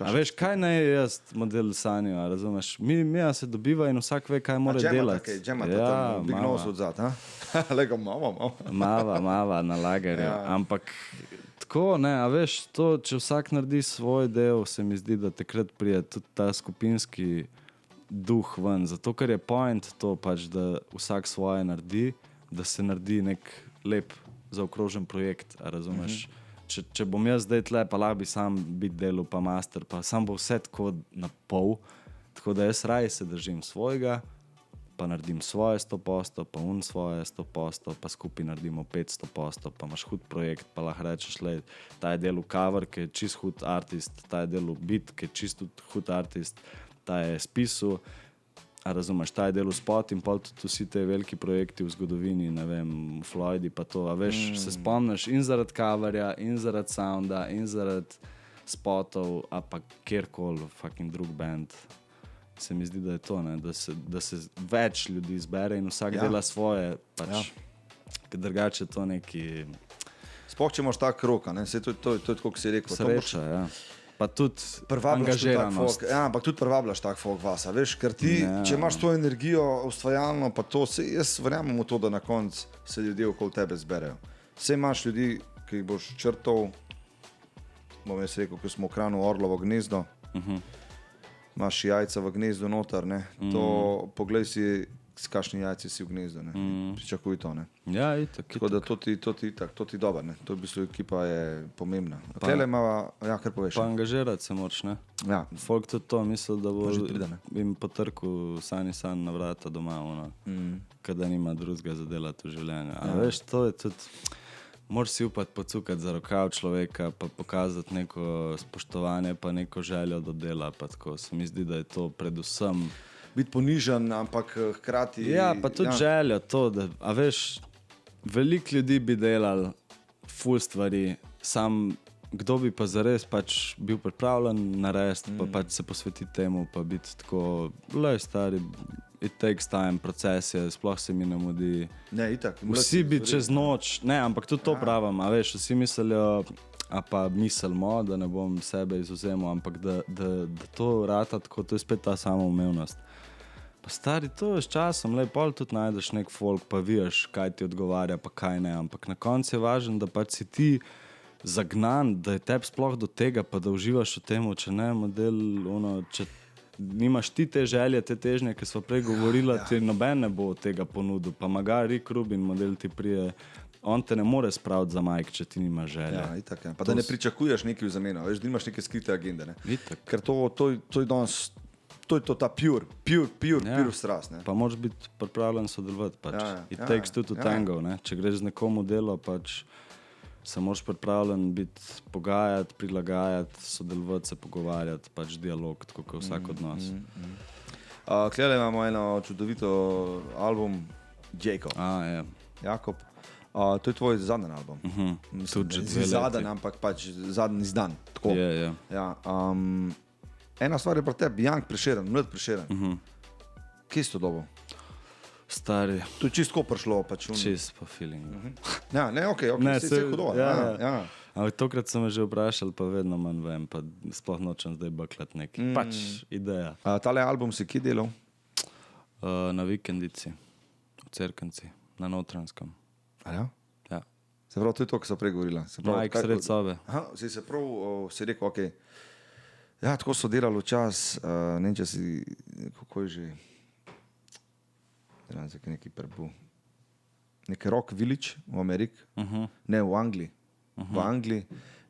A veš, kaj naj jaz model Sanjo, razumeš? Mi se dobiva in vsak ve, kaj mora delati. Ja, big nose odzad, ha? Lega, Mava na lagerju, ampak tako, ne, a veš, to, če vsak naredi svoj del, se mi zdi, da takrat prije tudi ta skupinski duh ven, zato ker je point to pač, da vsak svoje naredi, da se naredi nek lep zaokrožen projekt, a razumeš? Če bom jaz zdaj tle, pa lahko bi sam biti delu, pa master, pa sam bo vse tako na pol, tako da jaz raje se držim svojega, pa naredim svoje 100%, pa on svoje 100%, pa skupaj naredimo 500%, pa imaš hud projekt, pa lahko rečeš, le, ta je delu cover, ki je čist hud artist, ta je delu beat, ki je čist hud artist, ta je spisu, a razumeš, ta je delu spot in pa tudi vsi te veliki projekti v zgodovini, ne vem, Floydi pa to, a veš, se spomniš in zaradi coverja, in zaradi sounda, in zaradi spotov, a pa kjerkoli, fucking drug band. Se mi zdi, da je to, ne? Da se več ljudi zbere in vsak dela svoje, pač, ker drugače to neki... Sploh, če imaš tak rok, ne? To je tako, kot si rekel. Sreča, ja. Pa tudi angažiranost. Ja, ampak tudi privabljaš tak folk vasa, veš, ker ti, če imaš to energijo ustvarjalno, pa to, jaz verjamem v to, da na koncu se ljudje okoli tebe zberejo. Vse imaš ljudi, ki jih boš črtal, bom jaz rekel, ko smo v Kranu Orlovo gnezdo, imaš jajca v gnezdu noter, ne, to, poglej si, s kakšni jajci si v gnezdu, ne, pričakuj to, ne. Ja, itak. Tako da to ti dober, ne, to v bistvu ekipa je pomembna. Tele ima, ja, kar poveš. Pa angažirati se moraš, ne. Ja. Folk tudi to misli, da bo jim potrkal Sani na vrata doma, ono, kada nima drugega za delati v življenju. A veš, to je tudi, moraš si upati pocukati za rokav človeka, pa pokazati neko spoštovanje, pa neko željo do dela, pa tako. Se mi zdi, da je to predvsem... Biti ponižen, ampak hkrati... Ja, pa tudi željo to, da, a veš, veliko ljudi bi delali ful stvari, sam kdo bi pa zares pač bil pripravljen narediti, pa pač se posvetiti temu, pa biti tako, lej stari, it takes time, proces je, sploh se mi ne mudi. Ne, itak. Vsi bi čez noč, ne, ampak tudi to pravim, a veš, vsi mislijo, a pa mislimo, da ne bom sebe izuzemal, ampak da to rata tako, to je spet ta samoumevnost. Pa stari, to je s časom, lej, pol tudi najdeš nek folk, pa viješ, kaj ti odgovarja, pa kaj ne, ampak na koncu je važno, da pač si ti zagnan, da je tebi sploh do tega, pa da uživaš v temu, če ne, model, ono, če nimaš ti te želje, te težnje, ki smo prej govorila, ti noben ne bo tega ponudil, pa magari Rick Rubin model ti prije, on te ne more spraviti za majk, če ti nima želje. Ja, itak, ja. Pa da ne pričakuješ nekaj v zameno, veš, da imaš neke skrite agende, ne. Itak. Ker to je danes, to je to ta pure strast, ne. Pa moraš biti pripravljen sodelovati, pač. It takes two to tango, ne. Če greš z nekomu delo, pač se moraš pripravljen biti, pogajati, prilagajati, sodelovati, se pogovarjati, pač dialog, tako kot vsak od nas. Klele imamo eno čudovito album Jacob. Jakob. To je tvoj zadnji album. Tudi že 2 leti. Zadnji, ampak pač zadnji izdan. Tako. Ja. Ena stvar je pri tebi, Jank Prešeren, Mlad Prešeren. Kje si to dobil? Stari. To je čisto prišlo. Pač čist po feelingu. Ja, ne, okej, se je hudo. Ampak tokrat so me že vprašali, pa vedno manj vem, pa sploh nočem zdaj bakljati nekaj. Pač ideja. Tale album si kje delal? Na Vikendici, v Cerknici, na Notranskem. A ja? Ja. Se pravi, to je to, ko so pregovorila. Majk sred sobe. Aha, si se prav, si rekel, okej. Ja, tako so delali včas, ne vem, če si, kako je že, nekaj prebu. Nek Rock Village v Ameriki, ne, v Angliji. V Angliji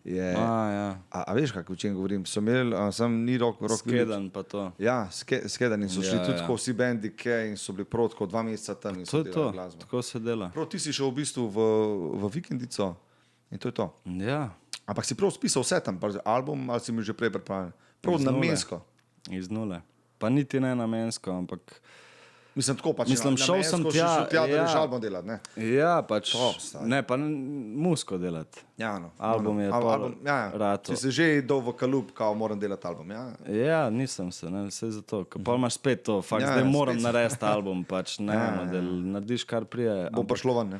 je, a veš, kako o čem govorim, so imeli, sam ni Rock Village. Skedan pa to. Ja, Skedan in so šli tudi tako vsi bendi, in so bili prav tako 2 meseca tam in so delali glasbo. Tako se dela. Prav ti si šel v bistvu v Vikendico in to je to. Ja. Ampak si prav spisal vse tam, album, ali si mi že prej pripravljen? Prav namensko. Iz nule. Pa niti ne namensko, ampak Mislim, tako pač. Mislim, šel sem tja, da ja. greš album delati, ne? Ja, pač, stari. ne, pa musko delati. Ja, no. Album je pol rato. Če si že dol v kalup, kao moram delati album, ja? Ja, nisem se, ne, vse zato. Pa imaš spet to, fakt, zdaj moram narediti album, pač, ne, model, narediš kar prije. Bom prišlo ven, ne?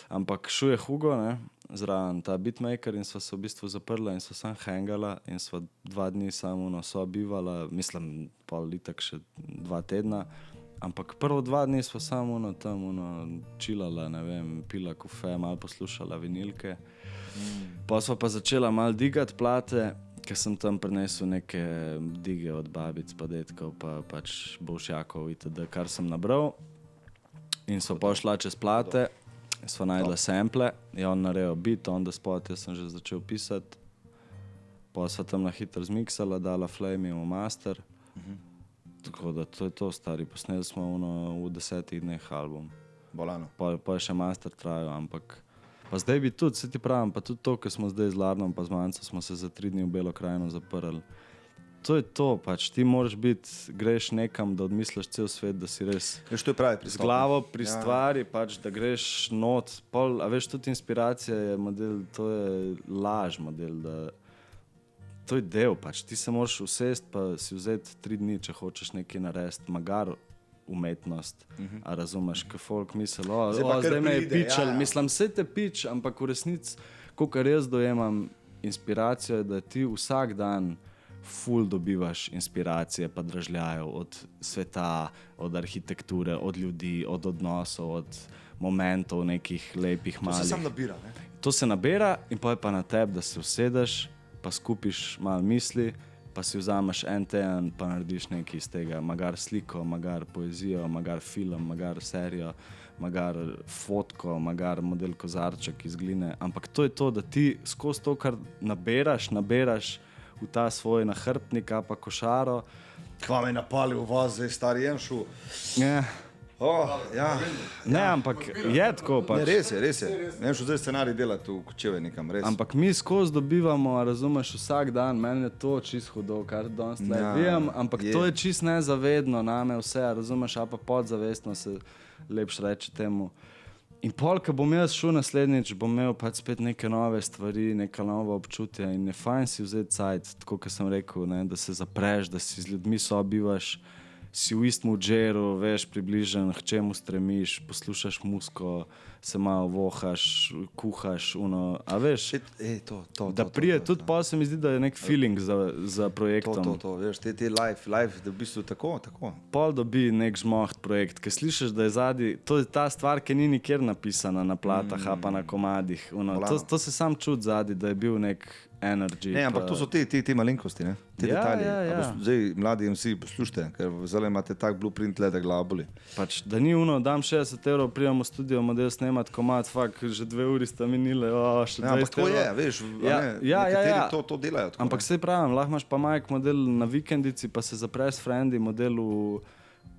Ampak šuje Hugo, ne, zraven ta beatmaker in sva se v bistvu zaprla in sva sam hangala in sva 2 dni samo sobivala, mislim, pol itak še 2 tedna. Ampak prvo 2 dni sva samo tam čilala, ne vem, pila kafe, malo poslušala vinilke. Pa sva pa začela malo digati plate, ker sem tam prinesel neke dige od babic, pa detkov, pa pač bolšjakov itd., kar sem nabral. In sva pa šla čez plate, sva najdla sample, je on naredil beat, on the spot, jaz sem že začel pisati. Pa sva tam na hitro zmiksala, dala flame v master. Tako da to je to, stari. Posneli smo v 10 dneh album. Bolano. Pa je še master trajal, ampak pa zdaj bi tudi, se ti pravim, pa tudi to, ker smo zdaj z Larnom pa z Manco, smo se za 3 dni v Belo krajino zaprli. To je to, pač ti moraš biti, greš nekam, da odmisliš cel svet, da si res to je pravi pristop. Z glavo pri stvari, pač, da greš not, a veš, tudi inspiracija je model, to je laž model, da to je del, pač. Ti se moraš usesti pa si vzeti 3 dni, če hočeš nekaj narediti, magar umetnost, a razumeš, kaj folk misli, zdaj me je pičal, mislim, vse te pič, ampak v resnici, kakor jaz dojemam inspiracijo, je, da ti vsak dan ful dobivaš inspiracije pa dražljajo od sveta, od arhitekture, od ljudi, od odnosov, od momentov nekih lepih malih. To se sam nabira, ne? To se nabira in pa je pa na tebi, da se usedeš, pa skupiš malo misli, pa si vzameš en teden, pa narediš nekaj iz tega, magar sliko, magar poezijo, magar film, magar serijo, magar fotko, magar model kozarček iz gline, ampak to je to, da ti skozi to, kar naberaš v ta svoj nahrbtnik, pa košaro. Kva me je napalil vas, zdaj stari Jemšu. Ja. Ja. Ne, ampak je tako pač. Ne, res je. Jemšu zdaj scenarij delati v Kočeve nekam, res. Ampak mi skozi dobivamo, razumeš, vsak dan, meni je to čist hudo, kar danes tle vijem, ampak to je čist nezavedno name vse, razumeš, a pa podzavestno se lepš reče temu. In pol, ko bom jaz šel naslednjič, bom imel pač spet neke nove stvari, neka nova občutja in je fajn si vzeti cajt, tako kot sem rekel, ne, da se zapreš, da si z ljudmi sobivaš, si v istem džeru, veš, približen, k čemu stremiš, poslušaš muziko, se malo vohaš, kuhaš, a veš, da prije, tudi pa se mi zdi, da je nek feeling za projektom. To, veš, te live, da v bistvu tako. Pol dobi nek žmoht projekt, ker slišiš, da je zadnji, to je ta stvar, ki ni nikjer napisana na platah, pa na komadih, to se sam čuti zadnji, da je bil nek energy. Ne, ampak to so te malenkosti, ne? Te detalji. Ja. Zdaj, mladi MC, poslušajte, ker zdaj imate tak blueprint, da glava boli. Pač, da ni dam 60 €, prijemo v studio, model snemati komad, fakt, že 2 uri sta minile, še 20 €. Ampak to je, veš, nekateri to delajo. Tako, ampak sej pravim, lahko imaš pa majk model na vikendici, pa se zapre s frendi, model v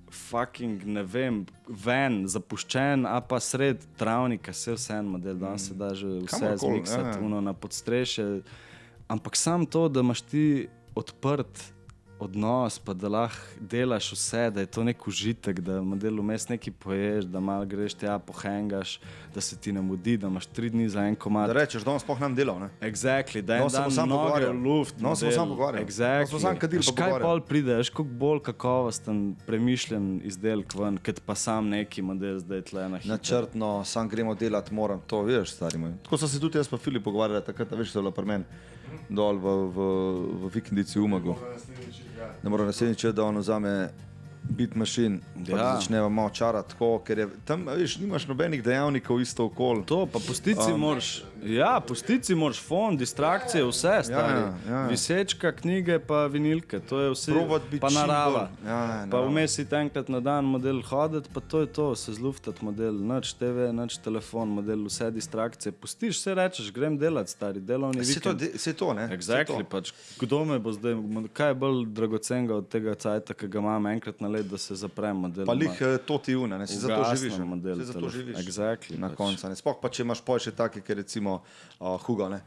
fucking, ne vem, ven, zapuščen, a pa sred travnika, vse en model, danes se da že vse zmiksati, na podstrešje. Ampak sam to, da imaš ti odprt odnos, pa da lahko delaš vse, da je to nek užitek, da model vmes nekaj poješ, da malo greš tja, pohengaš, da se ti ne mudi, da imaš 3 dni za en komad. Da rečeš, da on sploh nam delal, ne? Exactly, da en dan noge v luft. No, smo sam pogovarjali. Exactly. Škaj pol prideš, koliko bolj kakovosten, premišljen izdelk ven, kot pa sam neki model zdaj tle na hitro. Načrtno, sam gremo delati, moram to, veš, stari moj. Tako so se tudi jaz pa Filip pogovarjali, takrat, veš, so bila pri meni dol v vikendici v Umagu. Da mora naslednjič, da on vzame beat machine, pa da začneva malo čarati tako, ker je tam, veš, nimaš nobenih dejavnikov isto okoli. To, pa pustici moraš fon, distrakcije, vse stari. Visečka, knjige, pa vinilke, to je vse, pa narava. Pa vmes si enkrat na dan model hoditi, pa to je to, se zluftati model, nič TV, nič telefon, model, vse distrakcije. Pustiš, vse rečeš, grem delati, stari, delovni vikend. Vse to, ne? Exactly, pač, kdo me bo zdaj, kaj je bolj dragocenega od tega cajta, ki ga imam enkrat na let, da se zaprem model. Pa lih to ti une, ne, si za to živiš. Model, si za to živiš. Exactly, na koncu, ne. Sploh pa, če imaš pol še take, ker recimo Hugo, ne.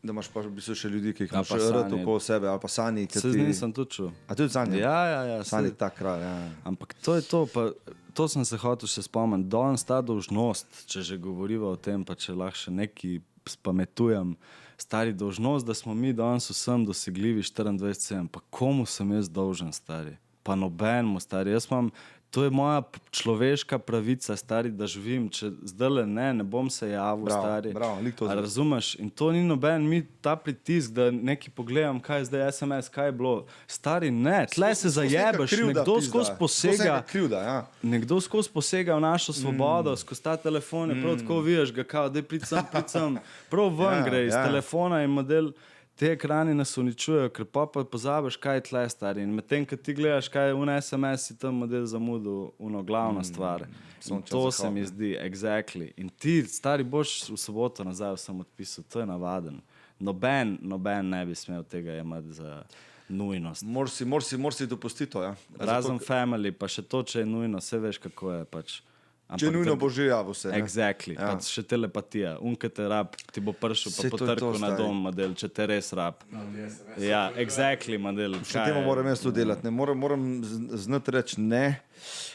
Da imaš pa v bistvu še ljudi, ki jih Ja, imaš pa rad Sanje. okoli sebe, ali pa Sani, ki Se z njim sem tudi čul. A tudi Sani? Ja, Sani ta kralj, ja. Ampak to je to, pa to sem se hotel še spomniti. Danes ta dolžnost, če že govoriva o tem, pa če lahko še nekaj spametujem, stari dolžnost, da smo mi danes vsem dosegljivi 24/7, pa komu sem jaz dolžen, stari? Pa nobenemu, stari. Jaz imam, to je moja človeška pravica, stari, da živim. Če zdaj ne bom se javil, Bravo, stari. bravo, lik to A zdaj. razumeš? In to ni noben, mi ta pritisk, da nekaj pogledam, kaj je zdaj SMS, kaj je bilo. Stari, ne, tle se zajebeš, nekdo skozi posega. Krivda, ja. Nekdo skozi posega v našo svobodo, skozi ta telefon, prav tako vidiš ga, kao, da je pricam, prav ven gre iz telefona in model. Te ekrani nas uničujejo, ker pa pozabiš, kaj je tle, stari. In medtem, ko ti gledaš, kaj je v SMS, si tam model zamudil, glavna stvar. In to se mi zdi, exactly. In ti, stari, boš v soboto nazaj vsem odpisal, to je navaden. Noben ne bi smel tega jemati za nujnost. Moraš si dopustiti to, ja. Razen family, pa še to, če je nujno, vse veš, kako je pač. Če nujno bo že javil se. Exactly, ja. Pač še telepatija. Unke te rab, ti bo prišel, pa potrkal na dom, model, če te res rab. Ja, exactly, model. Še temu moram jaz to delati. Moram znati reči ne.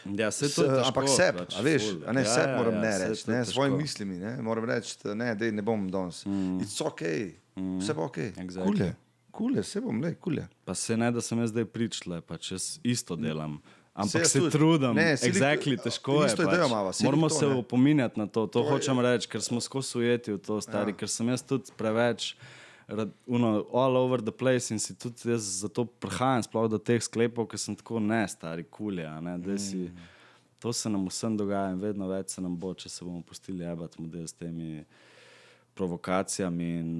Ja, se to težko, ampak seb, pač, a veš, a ne seb moram ne reči, ne, težko. svojimi mislimi, ne, moram reči, ne, dej, ne bom danes. It's okay, vse bo okay. Exactly. Kule, se bom, lej, kule. Pa se ne, da sem jaz zdaj pričle, pač jaz isto delam. Ampak jaz se tudi. trudim, Ne, si exactly, lik- težko je. isto idejo imava, si Moramo lik to, se ne. opominjati na to, To je- hočem reči, ker smo skozi ujeti v to, stari, ker sem jaz tudi preveč all over the place in si tudi jaz zato prihajam sploh do teh sklepov, ker sem tako ne, stari, kulje, a ne, da si, to se nam vsem dogaja in vedno več se nam bo, če se bomo pustili jebati model s temi provokacijami in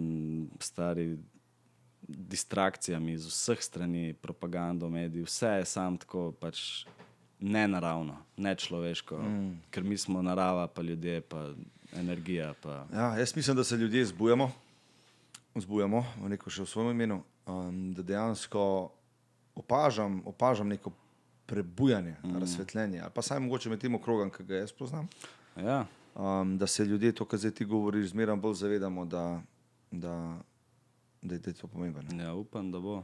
stari distrakcijami iz vseh strani, propagando, mediji, vse je sam tako pač nenaravno, nečloveško, ker mi smo narava, pa ljudje, pa energija. Pa... Ja, jaz mislim, da se ljudje zbujamo, neko še v svojem imenu, da dejansko opažam neko prebujanje, razsvetljenje, ali pa saj mogoče med tem okrogom, ki ga jaz poznam, Ja, da se ljudje, to, kar zdaj ti govoriš, zmeraj bolj zavedamo, da je to pomembno. ja, upam, da bo.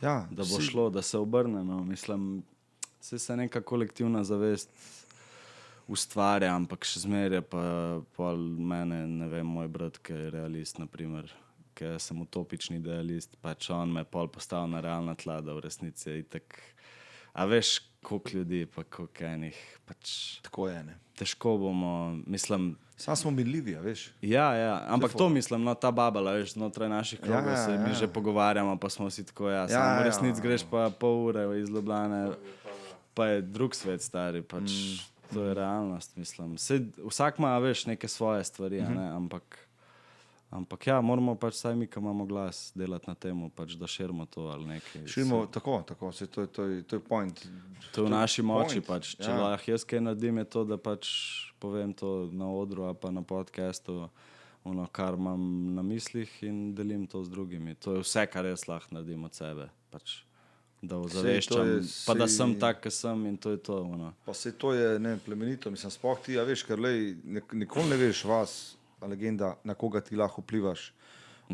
Ja, Da bo šlo, da se obrne. No. Mislim, se neka kolektivna zavest ustvarja, ampak še zmeraj pa pol mene, ne vem, moj brat, ki je realist, naprimer, ki sem utopični idealist, pač on me pol postavil na realna tla, da v resnici je itak. A veš, koliko ljudi, pa koliko enih, pač Tako je, ne. težko bomo, mislim. Sam smo minljivi, a veš. Ja, ampak to mislim, no, ta babala, veš, znotraj naših krogov se mi že pogovarjamo, pa smo si tako, samo v resnici greš pa pol ure iz Ljubljane, pa je drug svet, stari, pač to je realnost, mislim. Vsak ima, veš, neke svoje stvari, ne, ampak ja, moramo pač saj mi, ki imamo glas, delati na temu, pač da širimo to ali nekaj. Širimo, tako, to je point. To je v naši moči, point, pač. Če ja. lahko jaz kaj naredim, je to, da pač povem to na odru ali pa na podcastu, kar imam na mislih in delim to z drugimi. To je vse, kar jaz lahko naredim od sebe. Pač, da ozaveščam, pa da sem tak, ki sem in to je to. Pa se to je plemenito, mislim, sploh ti, a veš, ker nikoli ne veš vas, legenda, na koga ti lahko vplivaš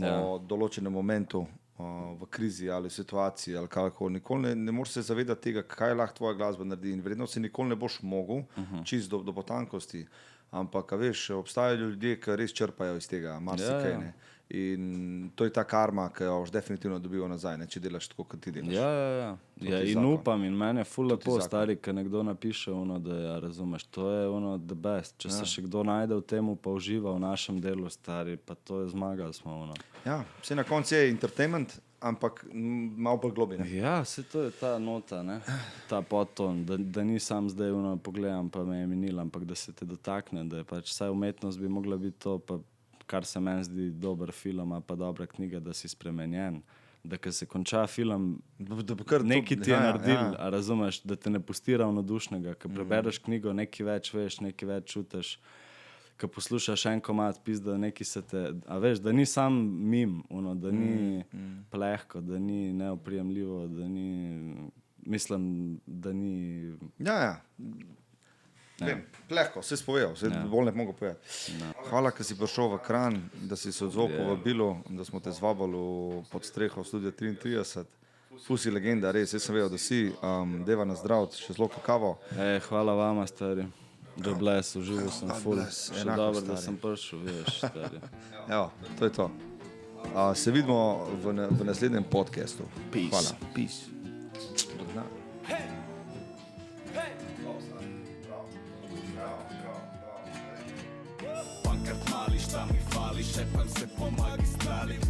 o določenem momentu, v krizi ali situaciji ali kako. Nikoli ne moreš se zavedati tega, kaj lahko tvoja glasba naredi in verjetno si nikoli ne boš mogel, čist do potankosti, ampak, a veš, obstajajo ljudje, ki res črpajo iz tega, marsikaj, ne. In to je ta karma, ki jo boš definitivno dobil nazaj, ne, če delaš tako, kot ti delaš. Ja, in zakon. upam in mene je ful To ti lepo, zakon. stari, ko nekdo napiše da ja, razumeš, to je the best. Če se še kdo najde v temu, pa uživa v našem delu, stari, pa to je zmagali smo. Ja, vse na koncu je entertainment, ampak malo bolj globine. Ja, se to je ta nota, ne? Ta podton, da ni sam zdaj pogledam, pa me je minil, ampak da se te dotakne, da je pač vsaj umetnost bi mogla biti to, pa kar se meni zdi dober film, pa dobra knjiga, da si spremenjen. Da, ko se konča film, nekaj ti je naredil, a razumeš, da te ne pusti ravnodušnega. Ko prebereš knjigo, nekaj več veš, nekaj več čutiš. Ko poslušaš en komad, pizda, nekaj se te, a veš, da ni sam mim, da ni plehko, da ni neoprijemljivo, da ni, mislim, da ni... Ja. Vem, plehko, vse spovejo, vse bolj ne mogo povedati. Hvala, ker si prišel v Kranj, da si se odzval povabilu, da smo te zvabili pod streho Studia 33. Fusi legenda, res, jaz sem vedel, da si, deva na zdrav, še zelo kakavo. Hvala vama, stari. God bless, užival sem ful. Še dobro, da sem prišel, veš, stari. Evo, to je to. Se vidimo v naslednjem podcastu. Peace. Hvala. Peace. Pankart mali, šta mi fali, šepam se po magistrali.